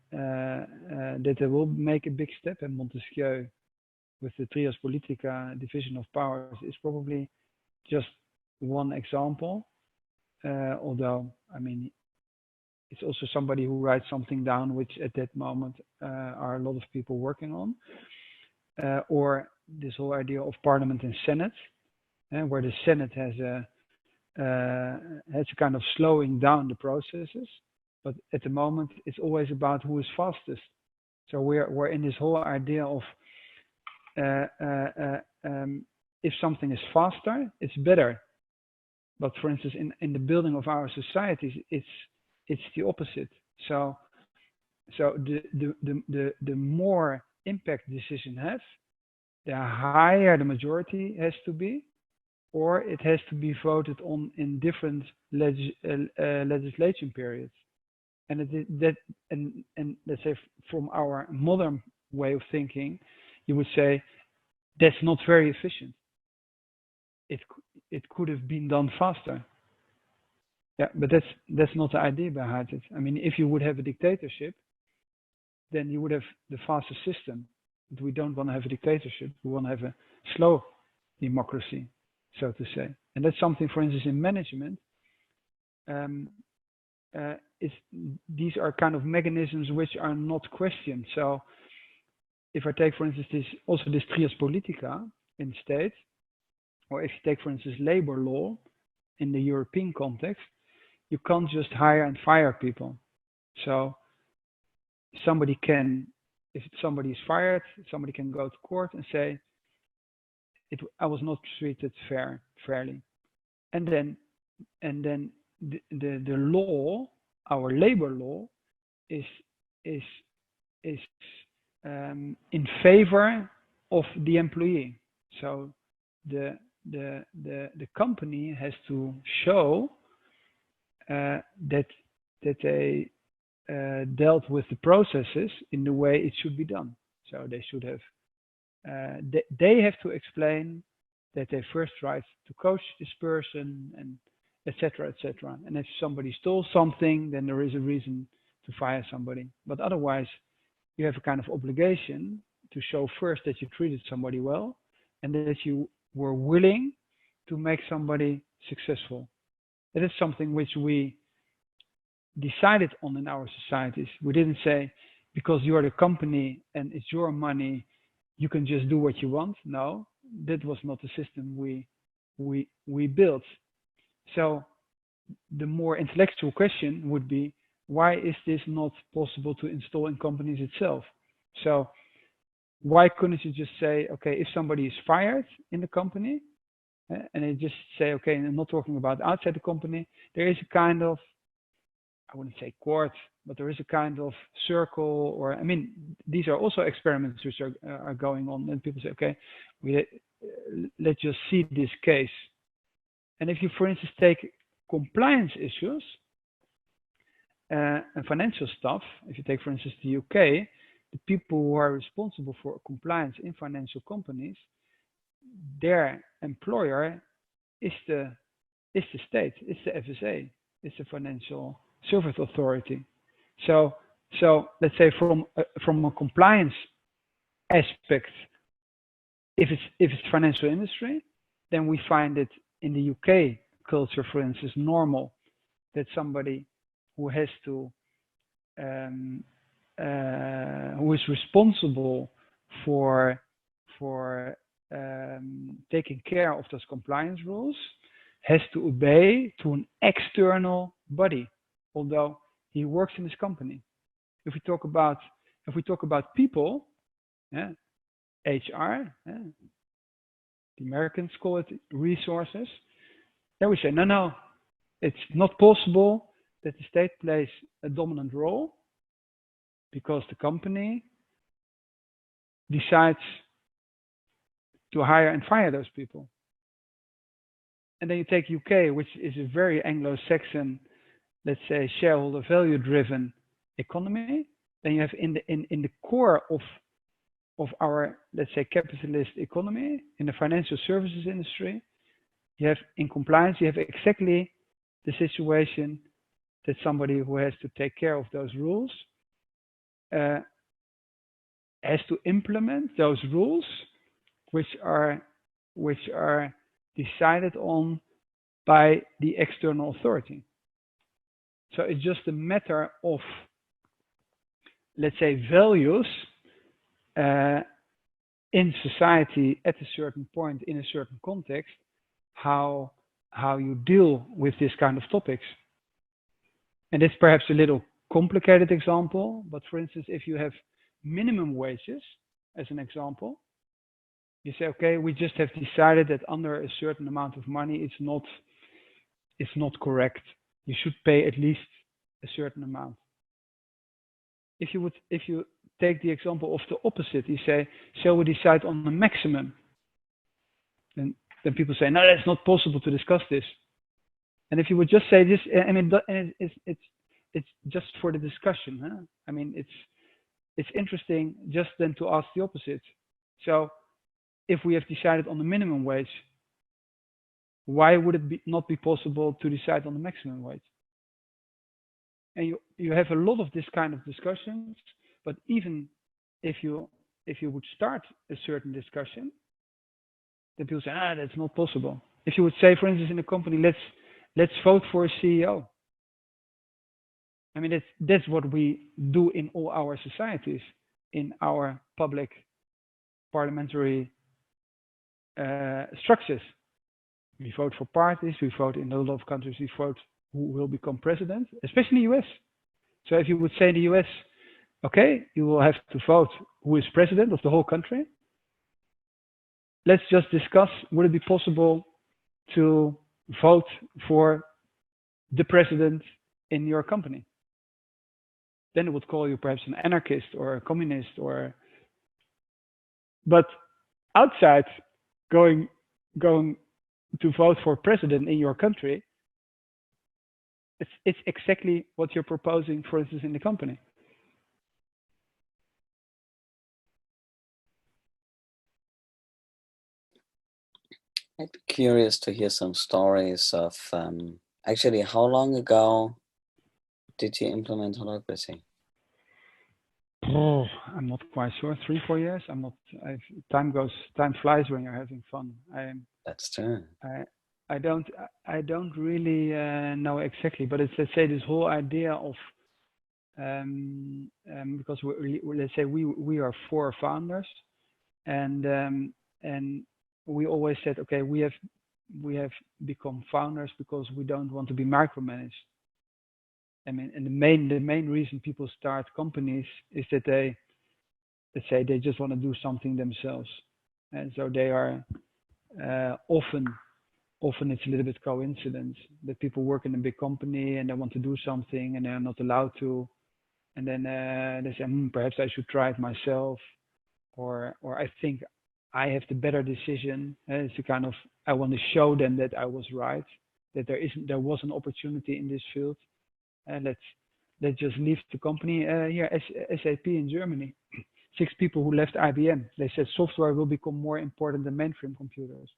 they will make a big step. And Montesquieu, with the trias politica, division of powers, is probably just one example. Although, I mean, it's also somebody who writes something down, which at that moment are a lot of people working on. Or this whole idea of parliament and senate, where the senate has a kind of slowing down the processes, but at the moment it's always about who is fastest. So we're in this whole idea of if something is faster, it's better. But for instance, in the building of our societies, it's the opposite. So the more impact decision has, the higher the majority has to be, or it has to be voted on in different legislation periods. And and let's say from our modern way of thinking, you would say that's not very efficient. It could have been done faster. Yeah, but that's not the idea behind it. I mean, if you would have a dictatorship, then you would have the fastest system. We don't want to have a dictatorship. We want to have a slow democracy, so to say. And that's something, for instance, in management. These are kind of mechanisms which are not questioned. So if I take, for instance, this trias politica in the States, or if you take, for instance, labor law in the European context, you can't just hire and fire people. So somebody can, if somebody is fired, somebody can go to court and say, I was not treated fairly. And then the law, our labor law, is in favor of the employee. So the company has to show that they dealt with the processes in the way it should be done. So they should have they have to explain that they first tried to coach this person and etc. etc. And if somebody stole something, then there is a reason to fire somebody. But otherwise, you have a kind of obligation to show first that you treated somebody well and that you were willing to make somebody successful. That is something which we decided on in our societies. We didn't say, because you're the company and it's your money, you can just do what you want. No, that was not the system we built. So the more intellectual question would be, why is this not possible to install in companies itself? So why couldn't you just say, okay, if somebody is fired in the company, and they just say, okay, and I'm not talking about outside the company, there is a kind of, I wouldn't say court, but there is a kind of circle, or, I mean, these are also experiments which are going on, and people say, okay, let's just see this case. And if you, for instance, take compliance issues and financial stuff, if you take, for instance, the UK, the people who are responsible for compliance in financial companies, their employer is the state, it's the FSA, it's the Financial Service Authority. So let's say from a compliance aspect, if it's financial industry, then we find it in the UK culture, for instance, normal that somebody who has to who is responsible for taking care of those compliance rules has to obey to an external body, although he works in his company. If we talk about people, HR, the Americans call it resources, then we say, no, it's not possible that the state plays a dominant role because the company decides to hire and fire those people. And then you take UK, which is a very Anglo-Saxon, let's say, shareholder value-driven economy. Then you have in the core of our, let's say, capitalist economy, in the financial services industry, you have in compliance, you have exactly the situation that somebody who has to take care of those rules has to implement those rules, which are decided on by the external authority. So it's just a matter of, let's say, values in society at a certain point, in a certain context, how you deal with this kind of topics. And it's perhaps a little complicated example, but for instance, if you have minimum wages as an example, you say, okay, we just have decided that under a certain amount of money, it's not correct. You should pay at least a certain amount. If you take the example of the opposite, you say, shall we decide on the maximum? Then people say, no, that's not possible to discuss this. And if you would just say this, I mean, it's just for the discussion. Huh? I mean, it's interesting just then to ask the opposite. So if we have decided on the minimum wage, why would it not be possible to decide on the maximum wage? And you have a lot of this kind of discussions, but even if you would start a certain discussion, then people say, that's not possible. if you would say, for instance, in a company, let's vote for a CEO. I mean, that's what we do in all our societies, in our public parliamentary structures. We vote for parties. We vote in a lot of countries. We vote who will become president, especially the US. So if you would say in the US, okay, you will have to vote who is president of the whole country. Let's just discuss, would it be possible to vote for the president in your company? Then it would call you perhaps an anarchist or a communist, but outside going to vote for president in your country, it's exactly what you're proposing, for instance, in the company. I'd be curious to hear some stories of actually, how long ago did you implement Holacracy? Oh, I'm not quite sure. 3-4 years. I'm not. Time flies when you're having fun. That's true. I don't really know exactly, but it's, let's say, this whole idea of because let's say we are 4 founders, and we always said, okay, we have become founders because we don't want to be micromanaged. I mean, and the main reason people start companies is that let's say they just want to do something themselves, and so they are often it's a little bit coincidence that people work in a big company and they want to do something and they're not allowed to, and then they say, perhaps I should try it myself, or I think I have the better decision. It's a kind of, I want to show them that I was right, that there was an opportunity in this field. Let's just leave the company. Here, SAP in Germany, 6 people who left IBM. They said software will become more important than mainframe computers.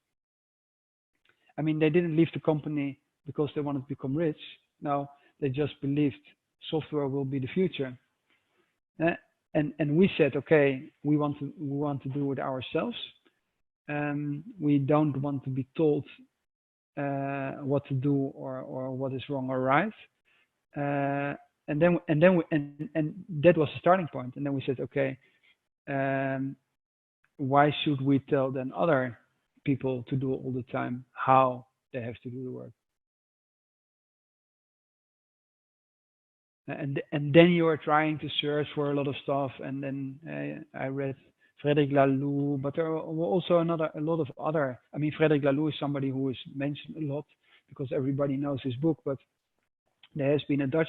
I mean, they didn't leave the company because they wanted to become rich. No, they just believed software will be the future. And we said, okay, we want to do it ourselves. We don't want to be told what to do or what is wrong or right. And that was the starting point. And then we said, okay, why should we tell then other people to do all the time how they have to do the work? And then you are trying to search for a lot of stuff. And then I read Frederic Laloux, but there were also a lot of other. I mean, Frederic Laloux is somebody who is mentioned a lot because everybody knows his book. But there has been a Dutch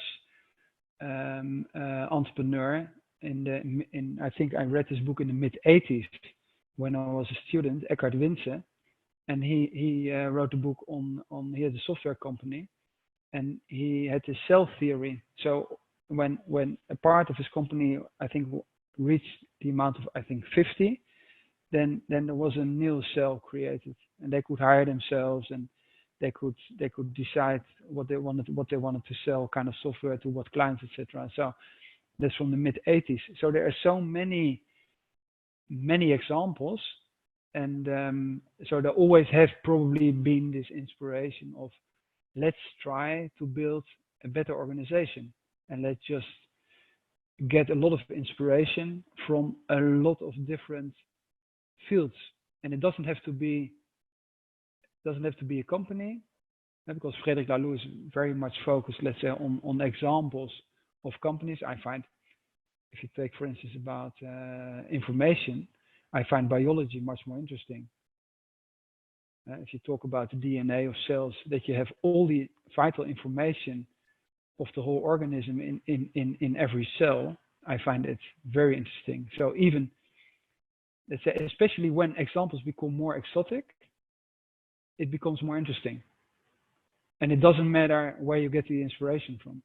entrepreneur in I think I read his book in the mid-80s when I was a student, Eckhart Winse, and he wrote a book on he had a software company, and he had the cell theory. So when a part of his company, I think, reached the amount of, I think, 50, then there was a new cell created, and they could hire themselves, and they could decide what they wanted to sell, kind of software to what clients, etc. So that's from the mid-80s. So there are so many examples, and so there always have probably been this inspiration of, let's try to build a better organization, and let's just get a lot of inspiration from a lot of different fields. And it doesn't have to be a company, because Frederic Laloux is very much focused, let's say, on examples of companies. I find, if you take, for instance, about information, I find biology much more interesting. If you talk about the DNA of cells, that you have all the vital information of the whole organism in every cell, I find it very interesting. So even, let's say, especially when examples become more exotic, it becomes more interesting. And it doesn't matter where you get the inspiration from.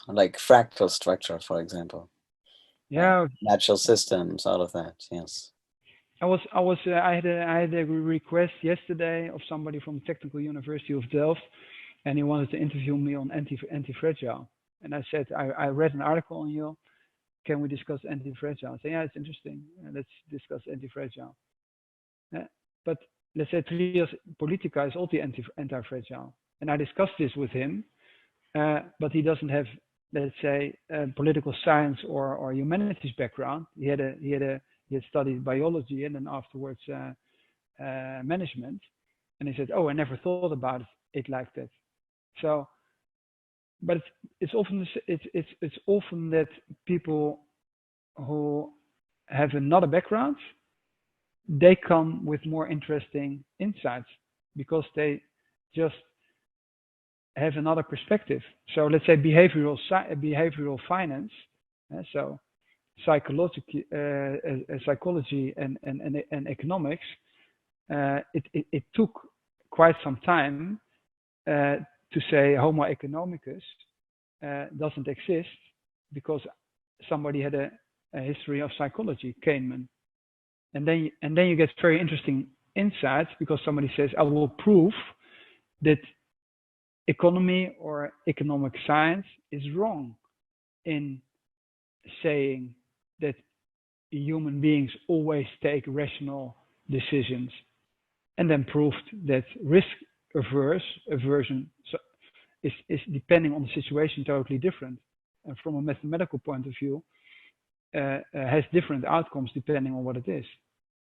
Like fractal structure, for example. Yeah. Natural systems, all of that. Yes. I had a request yesterday of somebody from Technical University of Delft, and he wanted to interview me on anti-fragile. And I said, I read an article on you. Can we discuss anti-fragile? I said, yeah, it's interesting. Let's discuss anti-fragile. Uh, but let's say 3 years Politica is also anti-fragile. And I discussed this with him, but he doesn't have, let's say, political science or humanities background. He had studied biology and then afterwards management. And he said, "Oh, I never thought about it like that." So, but it's often that people who have another background, they come with more interesting insights because they just have another perspective. So let's say behavioral finance. So psychology and economics. It took quite some time to say Homo economicus doesn't exist because somebody had a history of psychology, Kahneman, and then you get very interesting insights because somebody says, I will prove that economy or economic science is wrong in saying that human beings always take rational decisions, and then proved that risk aversion is depending on the situation totally different, and from a mathematical point of view has different outcomes depending on what it is.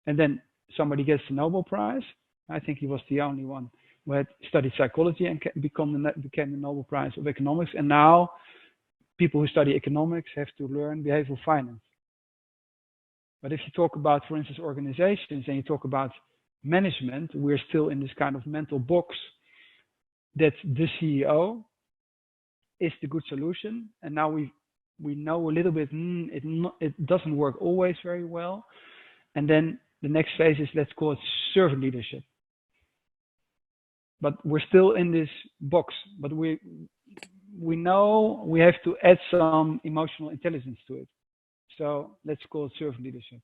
And then somebody gets the Nobel Prize. I think he was the only one who had studied psychology and became the Nobel Prize of economics. And now people who study economics have to learn behavioral finance. But if you talk about, for instance, organizations and you talk about management, we're still in this kind of mental box that the CEO is the good solution. And now we know a little bit, it doesn't work always very well. And then the next phase is, let's call it servant leadership. But we're still in this box, but we know we have to add some emotional intelligence to it. So let's call it servant leadership.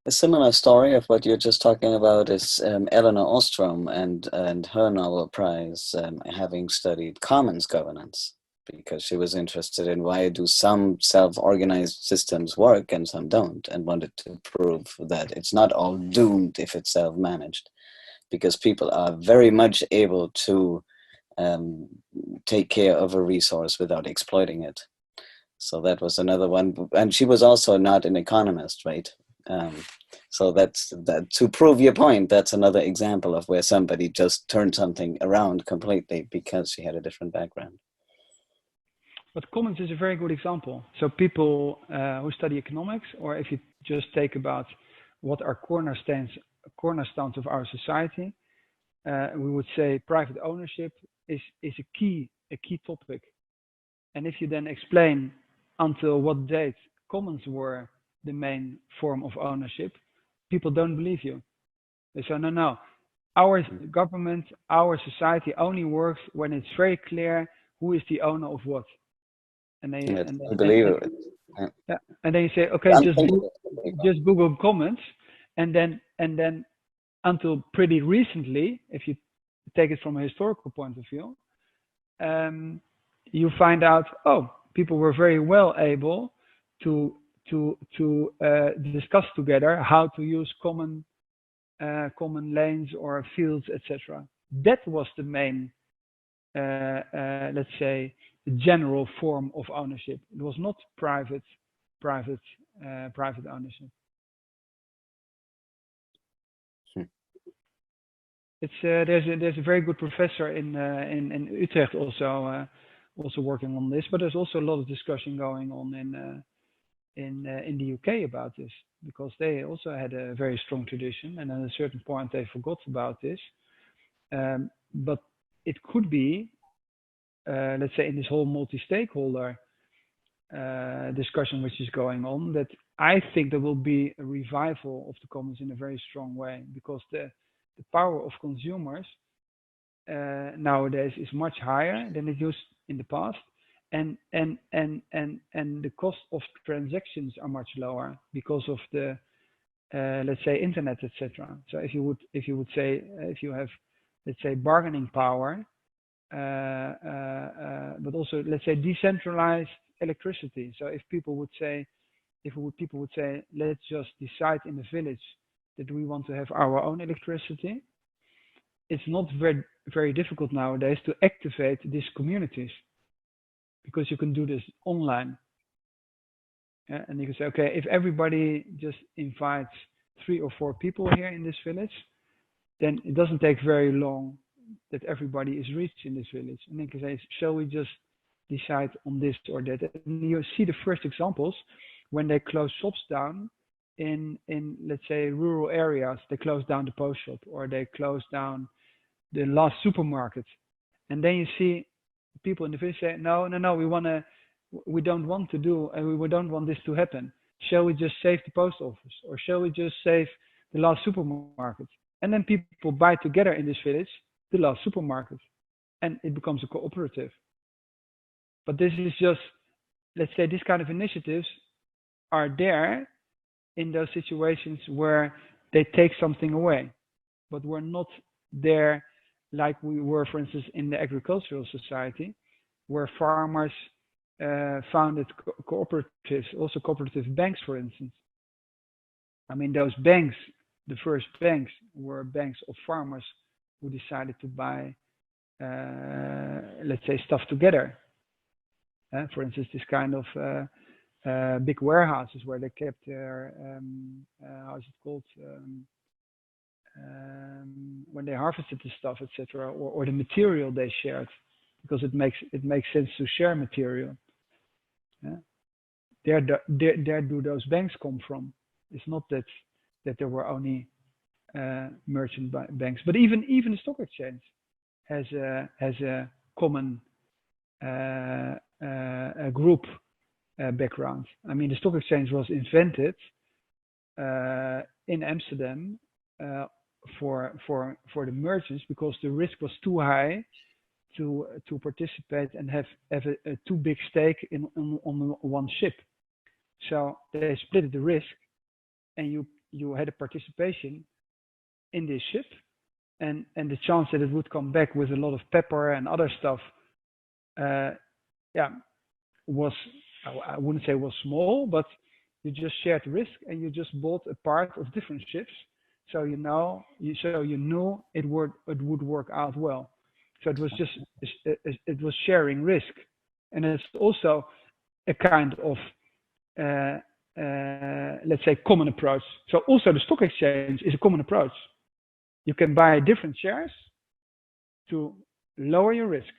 A similar story of what you're just talking about is Eleanor Ostrom and her Nobel Prize having studied commons governance, because she was interested in why do some self-organized systems work and some don't, and wanted to prove that it's not all doomed if it's self-managed, because people are very much able to take care of a resource without exploiting it. So that was another one. And she was also not an economist, right? So that's that. To prove your point, that's another example of where somebody just turned something around completely because she had a different background. But commons is a very good example. So people who study economics, or if you just take about what are cornerstones of our society, we would say private ownership is a key topic. And if you then explain until what date commons were the main form of ownership, people don't believe you. They say, no, our government, our society only works when it's very clear who is the owner of what. And they believe it. Yeah. And then you say, okay, just Google comments, and then until pretty recently, if you take it from a historical point of view, you find out, people were very well able to discuss together how to use common lanes or fields, etc. That was the main, let's say, general form of ownership. It was not private ownership. It's there's a very good professor in Utrecht also working on this, but there's also a lot of discussion going on in the UK about this, because they also had a very strong tradition, and at a certain point they forgot about this. But it could be, let's say, in this whole multi-stakeholder discussion which is going on, that I think there will be a revival of the commons in a very strong way, because the power of consumers nowadays is much higher than it used in the past, and the cost of transactions are much lower because of the let's say internet, etc. So if you would say, if you have, let's say, bargaining power, but also, let's say, decentralized electricity. So if people would say, people would say, let's just decide in the village that we want to have our own electricity, it's not very difficult nowadays to activate these communities, because you can do this online. And you can say, okay, if everybody just invites 3 or 4 people here in this village, then it doesn't take very long that everybody is reached in this village. And then you can say, shall we just decide on this or that? And you see the first examples when they close shops down in let's say rural areas. They close down the post shop, or they close down the last supermarket. And then you see people in the village say, no, we don't want to do, and we don't want this to happen. Shall we just save the post office, or shall we just save the last supermarket? And then people buy together in this village the last supermarket, and it becomes a cooperative. But this is just, let's say, this kind of initiatives are there in those situations where they take something away, but we're not there like we were, for instance, in the agricultural society, where farmers founded cooperatives, also cooperative banks, for instance. I mean, those banks, the first banks, were banks of farmers who decided to buy, let's say, stuff together. For instance, this kind of big warehouses where they kept their, how's it called, when they harvested the stuff, etc., or the material they shared, because it makes sense to share material. There do those banks come from. It's not that there were only merchant banks, but even the stock exchange has a common group background. I mean, the stock exchange was invented in Amsterdam for the merchants, because the risk was too high to participate and have a too big stake on one ship. So they split the risk, and you had a participation in this ship, and the chance that it would come back with a lot of pepper and other stuff, was, I wouldn't say was small, but you just shared the risk, and you just bought a part of different ships, so you knew it would work out well. So it was just it was sharing risk, and it's also a kind of let's say common approach. So also the stock exchange is a common approach. You can buy different shares to lower your risk.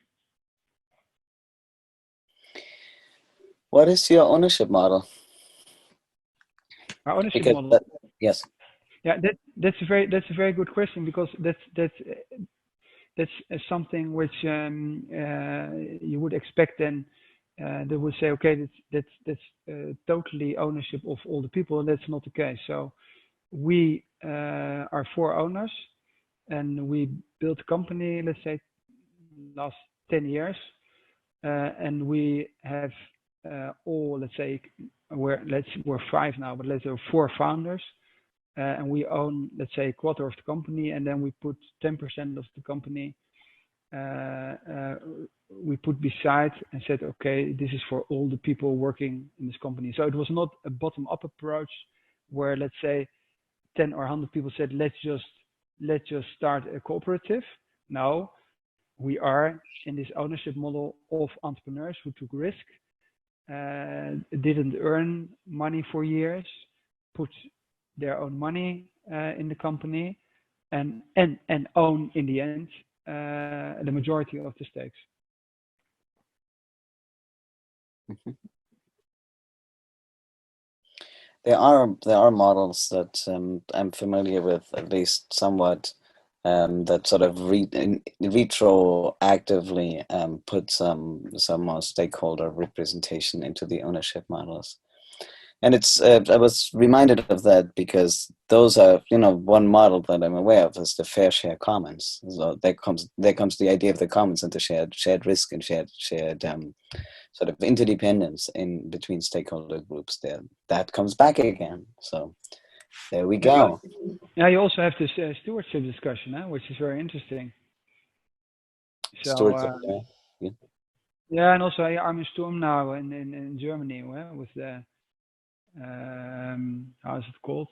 What is your ownership model? Our ownership model. Yes. Yeah, that's a very good question, because that's something which you would expect. Then they would say, okay, that's totally ownership of all the people, and that's not the case. So we are 4 owners, and we built a company, let's say, last 10 years, and we have all, let's say, we're 5 now, but let's say 4 founders. And we own, let's say, a quarter of the company, and then we put 10% of the company we put beside and said, okay, this is for all the people working in this company. So it was not a bottom-up approach where, let's say, 10 or 100 people said, let's just start a cooperative. No, we are in this ownership model of entrepreneurs who took risk, didn't earn money for years, put their own money in the company, and own in the end the majority of the stakes. Mm-hmm. There are models that I'm familiar with, at least somewhat, that sort of retroactively put some more stakeholder representation into the ownership models. And it's I was reminded of that because those are, one model that I'm aware of is the fair share commons. So there comes the idea of the commons and the shared risk and shared sort of interdependence in between stakeholder groups. There, that comes back again. So there we go. Yeah, you also have this stewardship discussion, which is very interesting. So Stewards of the, yeah. yeah, and also I'm in Sturm now in Germany with the how is it called?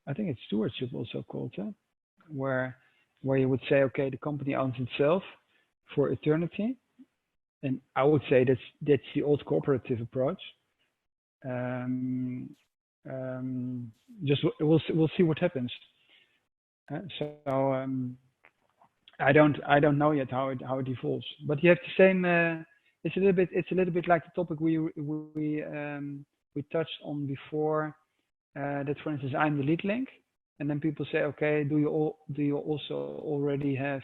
I think it's stewardship also called, where where you would say, okay, the company owns itself for eternity, and I would say that's the old cooperative approach. Um, just we'll see what happens. So I don't know yet how it evolves, but you have the same. It's a little bit like the topic we touched on before. That, for instance, I'm the lead link, and then people say, okay, do you also already have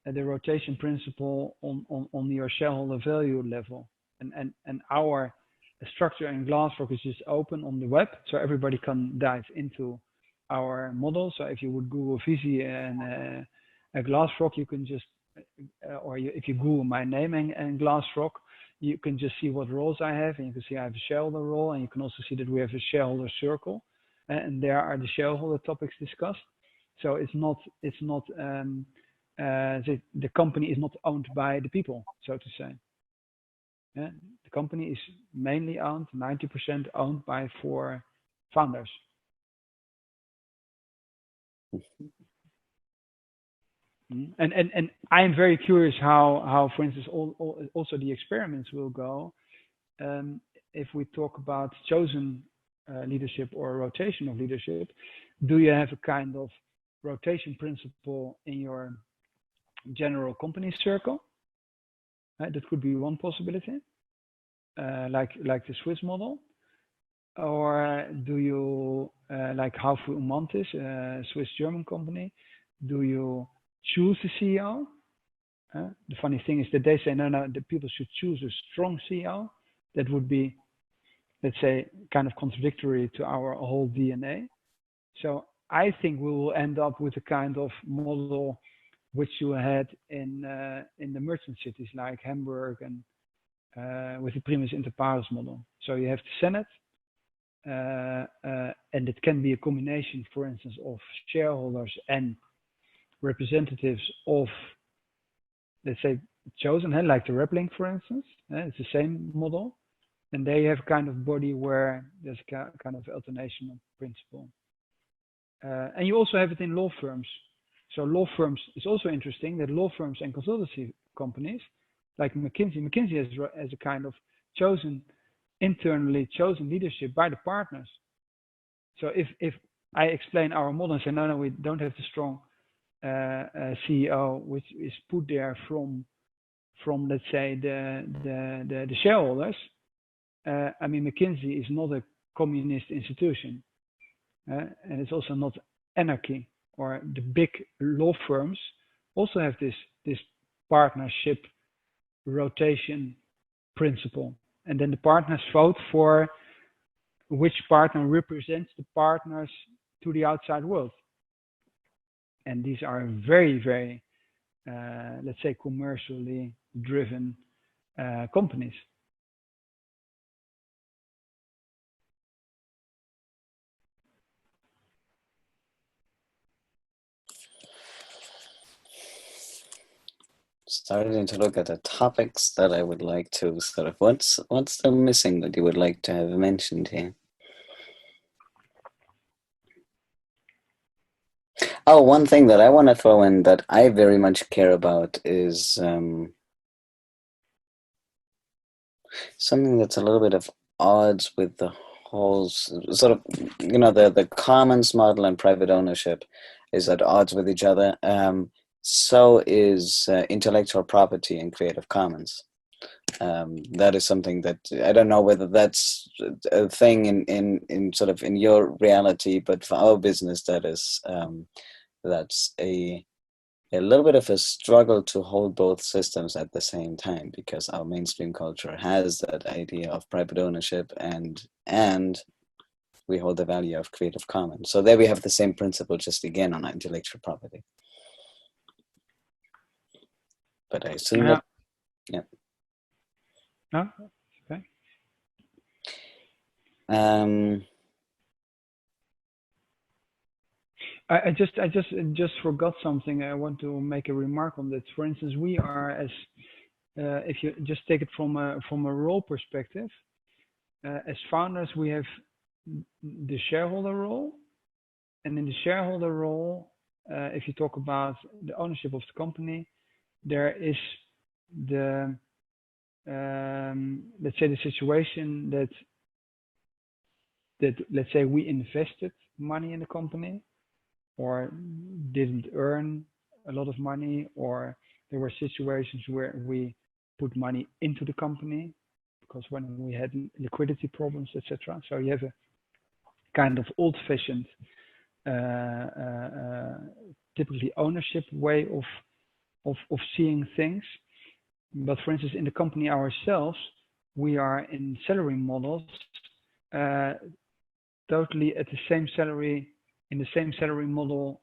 the rotation principle on your shareholder value level? And our structure in Glassrock is just open on the web, so everybody can dive into our model. So if you would Google Viisi and a Glassrock, you can just, if you Google my name and Glassrock, you can just see what roles I have, and you can see I have a shareholder role, and you can also see that we have a shareholder circle, and there are the shareholder topics discussed. So it's not the company is not owned by the people, so to say. Yeah? The company is mainly owned, 90% owned by 4 founders. And I'm very curious how for instance, also the experiments will go, um, if we talk about chosen leadership or rotation of leadership. Do you have a kind of rotation principle in your general company circle? That could be one possibility, like the Swiss model. Or do you, like Haufe Umantis, a Swiss German company, do you choose the CEO? The funny thing is that they say, no, the people should choose a strong CEO. That would be, let's say, kind of contradictory to our whole DNA. So I think we will end up with a kind of model which you had in the merchant cities like Hamburg and with the primus inter pares model. So you have the Senate, and it can be a combination, for instance, of shareholders and representatives of, let's say, chosen, like the Replink, for instance. It's the same model, and they have kind of body where there's kind of alternation of principle. And you also have it in law firms. So law firms, it's also interesting that law firms and consultancy companies like McKinsey has a kind of internally chosen leadership by the partners. So if I explain our model and say, no, we don't have the strong CEO, which is put there from let's say the shareholders. I mean, McKinsey is not a communist institution, and it's also not anarchy. Or the big law firms also have this partnership rotation principle, and then the partners vote for which partner represents the partners to the outside world. And these are very, very, let's say, commercially driven companies. Starting to look at the topics that I would like to sort of, what's still missing that you would like to have mentioned here? Oh, one thing that I want to throw in that I very much care about is something that's a little bit of odds with the whole sort of, the commons model and private ownership is at odds with each other. So is intellectual property and Creative Commons. That is something that I don't know whether that's a thing in sort of in your reality, but for our business, that's a little bit of a struggle to hold both systems at the same time, because our mainstream culture has that idea of private ownership and we hold the value of Creative Commons. So there we have the same principle, just again on intellectual property. But I assume that, yeah. No? Okay. I just forgot something. I want to make a remark on that. For instance, we are as if you just take it from a role perspective, as founders, we have the shareholder role, and in the shareholder role, if you talk about the ownership of the company, there is the let's say the situation that let's say we invested money in the company or didn't earn a lot of money, or there were situations where we put money into the company because when we had liquidity problems, etc. So you have a kind of old-fashioned, uh, uh, uh, typically ownership way of seeing things. But for instance, in the company ourselves, we are in salary models, uh, totally at the same salary, in the same salary model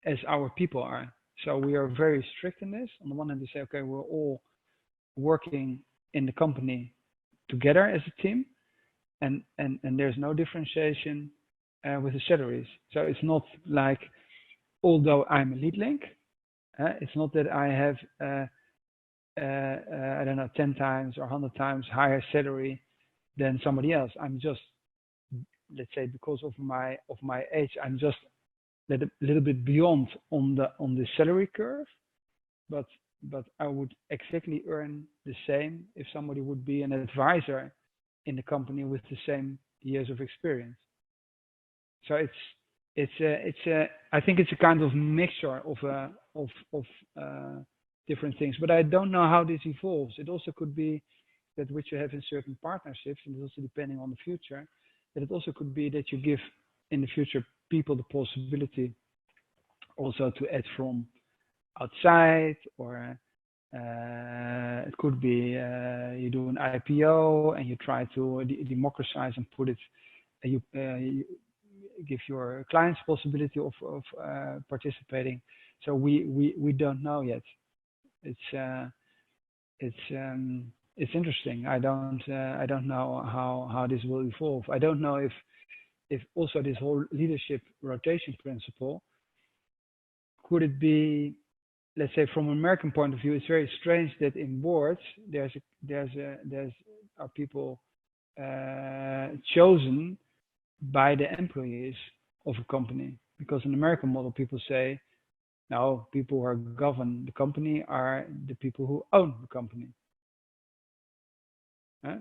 as our people are. So we are very strict in this. On the one hand, we say, okay, we're all working in the company together as a team, and there's no differentiation with the salaries. So it's not like, although I'm a lead link, it's not that I have I don't know 10 times or 100 times higher salary than somebody else. I'm just, let's say, because of my age, I'm just a little bit beyond on the salary curve, but I would exactly earn the same if somebody would be an advisor in the company with the same years of experience. So it's I think it's a kind of mixture of different things, but I don't know how this evolves. It also could be that which you have in certain partnerships, and it's also depending on the future, that it also could be that you give in the future people the possibility also to add from outside, or it could be you do an IPO and you try to democratize and put it, you give your clients possibility of participating. So we don't know yet. It's uh, it's interesting. I don't know how this will evolve. I don't know if also this whole leadership rotation principle, could it be, let's say from an American point of view, it's very strange that in boards there's are people chosen by the employees of a company, because in the American model people say no, people who are govern the company are the people who own the company. Huh?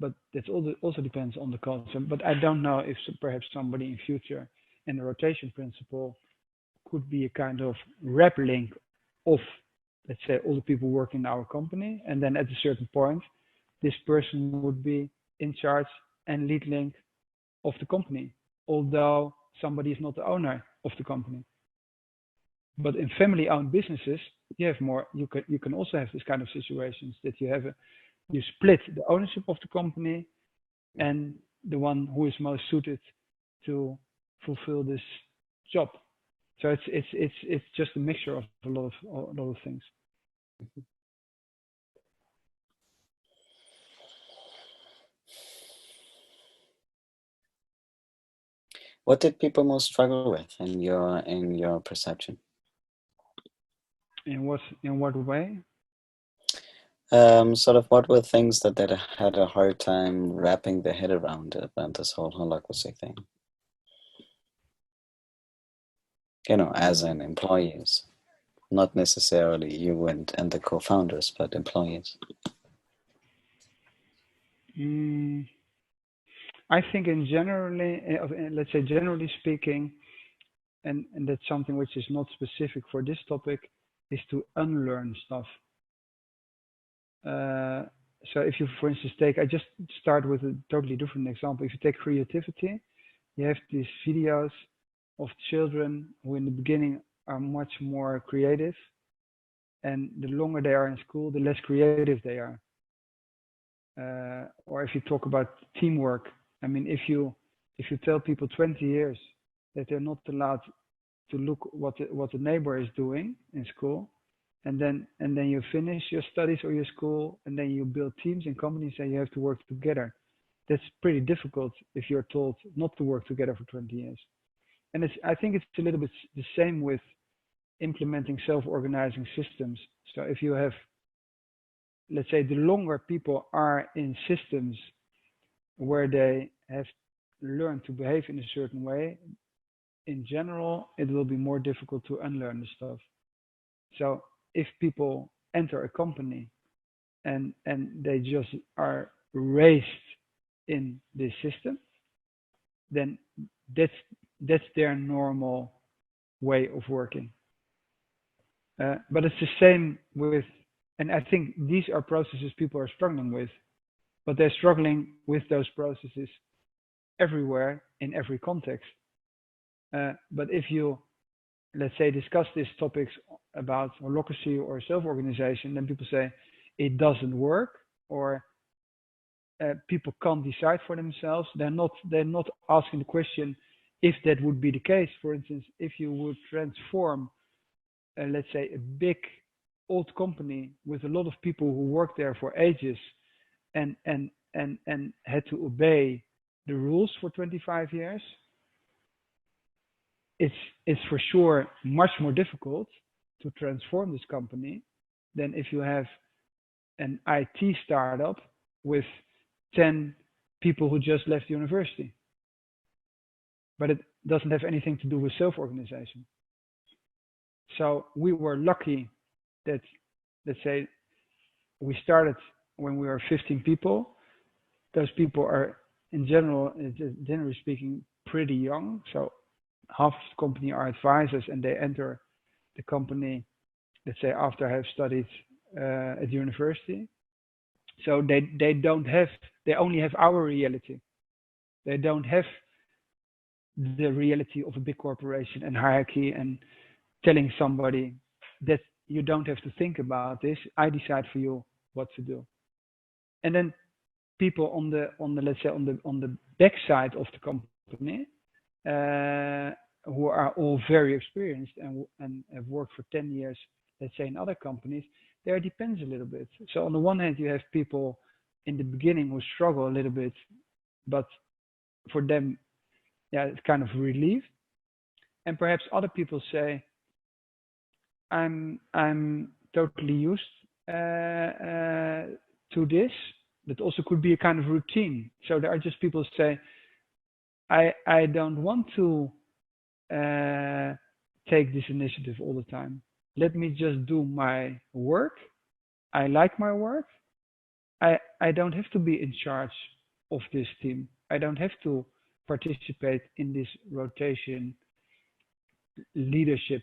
But that also depends on the culture. But I don't know if perhaps somebody in future in the rotation principle could be a kind of rep link of, let's say, all the people working in our company, and then at a certain point, this person would be in charge and lead link of the company, although somebody is not the owner of the company. But in family-owned businesses, you have more. You can also have this kind of situations that you split the ownership of the company, and the one who is most suited to fulfill this job. So it's just a mixture of a lot of things. What did people most struggle with in your perception? In what way? Sort of what were things that they had a hard time wrapping their head around about this whole holacracy thing? As an employees, not necessarily you and the co-founders, but employees. Mm, I think in generally, let's say generally speaking, and that's something which is not specific for this topic, is to unlearn stuff. Uh, so if you, for instance, I just start with a totally different example. If you take creativity, you have these videos of children who in the beginning are much more creative, and the longer they are in school, the less creative they are. Or if you talk about teamwork, I mean, if you tell people 20 years that they're not allowed to look what the neighbor is doing in school, and then you finish your studies or your school, and then you build teams and companies, and you have to work together. That's pretty difficult if you're told not to work together for 20 years. And I think it's a little bit the same with implementing self-organizing systems. So if you have, let's say, the longer people are in systems where they have learned to behave in a certain way, in general, it will be more difficult to unlearn the stuff. So if people enter a company and they just are raised in this system, then that's their normal way of working. But it's the same with, and I think these are processes people are struggling with, but they're struggling with those processes everywhere in every context. But if you, let's say, discuss these topics about holacracy or self-organization, then people say it doesn't work, or people can't decide for themselves. They're not asking the question if that would be the case. For instance, if you would transform, let's say, a big old company with a lot of people who worked there for ages and had to obey the rules for 25 years, it's for sure much more difficult to transform this company than if you have an IT startup with 10 people who just left university. But it doesn't have anything to do with self-organization. So we were lucky that, let's say, we started when we were 15 people. Those people are, in general, generally speaking, pretty young. So half of the company are advisors, and they enter the company, let's say, after I have studied at university. So they only have our reality. They don't have the reality of a big corporation and hierarchy and telling somebody that you don't have to think about this. I decide for you what to do. And then people on the let's say on the backside of the company who are all very experienced and have worked for 10 years, let's say, in other companies, there depends a little bit. So on the one hand, you have people in the beginning who struggle a little bit, but for them, yeah, it's kind of relief. And perhaps other people say, I'm totally used to this. That also could be a kind of routine. So there are just people who say, I don't want to take this initiative all the time. Let me just do my work. I like my work. I don't have to be in charge of this team. I don't have to participate in this rotation leadership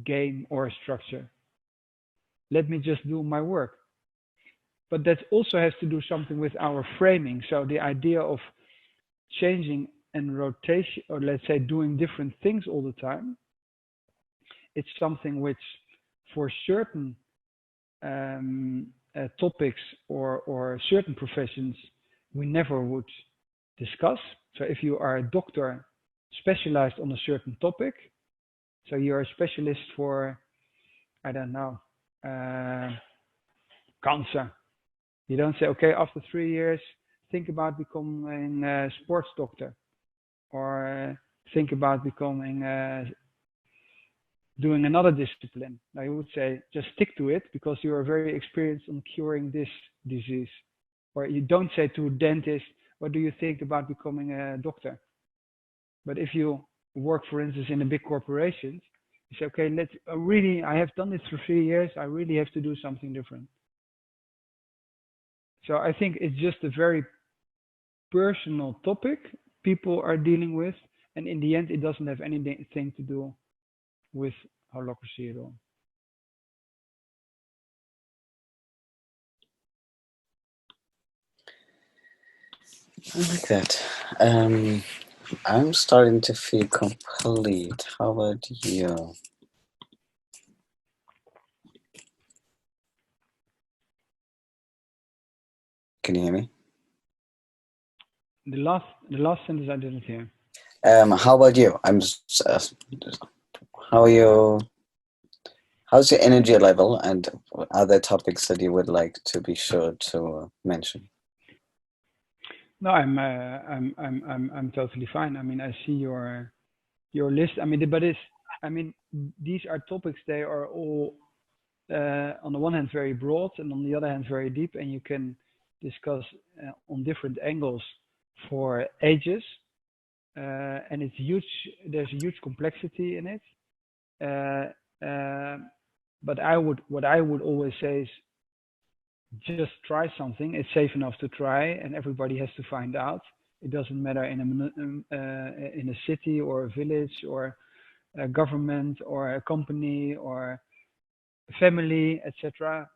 game or structure. Let me just do my work. But that also has to do something with our framing. So the idea of changing and rotation, or let's say doing different things all the time, it's something which for certain topics or certain professions we never would discuss. So if you are a doctor specialized on a certain topic, so you're a specialist for, I don't know, cancer. You don't say, okay, after 3 years, think about becoming a sports doctor, or think about becoming doing another discipline. Now you would say, just stick to it because you are very experienced on curing this disease. Or you don't say to a dentist, what do you think about becoming a doctor? But if you work, for instance, in a big corporation, you say, okay, I have done this for 3 years. I really have to do something different. So I think it's just a very personal topic people are dealing with. And in the end, it doesn't have anything to do with holacracy at all. I like that. I'm starting to feel complete. How about you? Can you hear me? The last sentence I didn't hear. How about you? How are you? How's your energy level, and are there topics that you would like to be sure to mention? No, I'm totally fine. I mean, I see your list. I mean, but I mean, these are topics. They are all on the one hand very broad, and on the other hand very deep, and you can discuss on different angles for ages. And it's huge. There's a huge complexity in it. Uh, but what I would always say is just try something. It's safe enough to try, and everybody has to find out. It doesn't matter in a city or a village or a government or a company or a family, etc.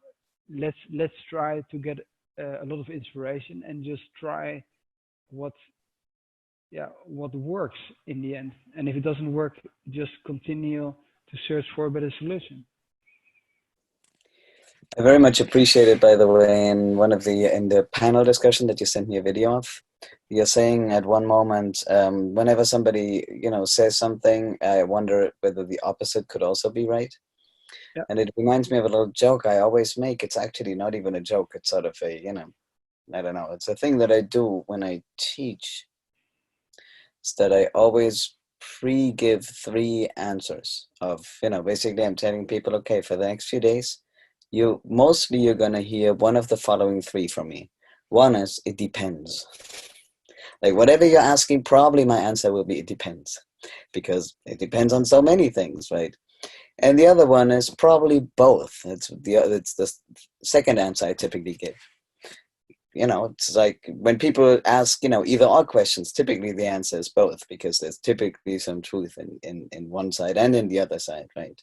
Let's try to get a lot of inspiration and just try what what works in the end. And if it doesn't work, just continue to search for a better solution. I very much appreciate it, by the way, in the panel discussion that you sent me a video of, you're saying at one moment, whenever somebody, says something, I wonder whether the opposite could also be right. Yeah. And it reminds me of a little joke I always make. It's actually not even a joke. It's sort of a, I don't know. It's a thing that I do when I teach. It's that I always pre-give 3 answers of, basically I'm telling people, okay, for the next few days, you're going to hear one of the following 3 from me. One is, it depends. Like whatever you're asking, probably my answer will be, it depends, because it depends on so many things, right? And the other one is probably both. It's the second answer I typically give. It's like when people ask, either or questions, typically the answer is both, because there's typically some truth in one side and in the other side, right?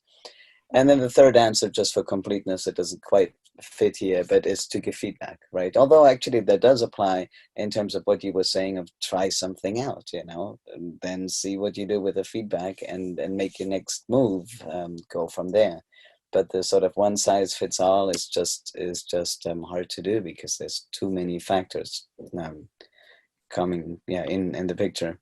And then the third answer, just for completeness, it doesn't quite fit here, but is to give feedback, right? Although actually that does apply in terms of what you were saying of try something out, and then see what you do with the feedback and make your next move, go from there. But the sort of one size fits all is just hard to do, because there's too many factors coming in the picture.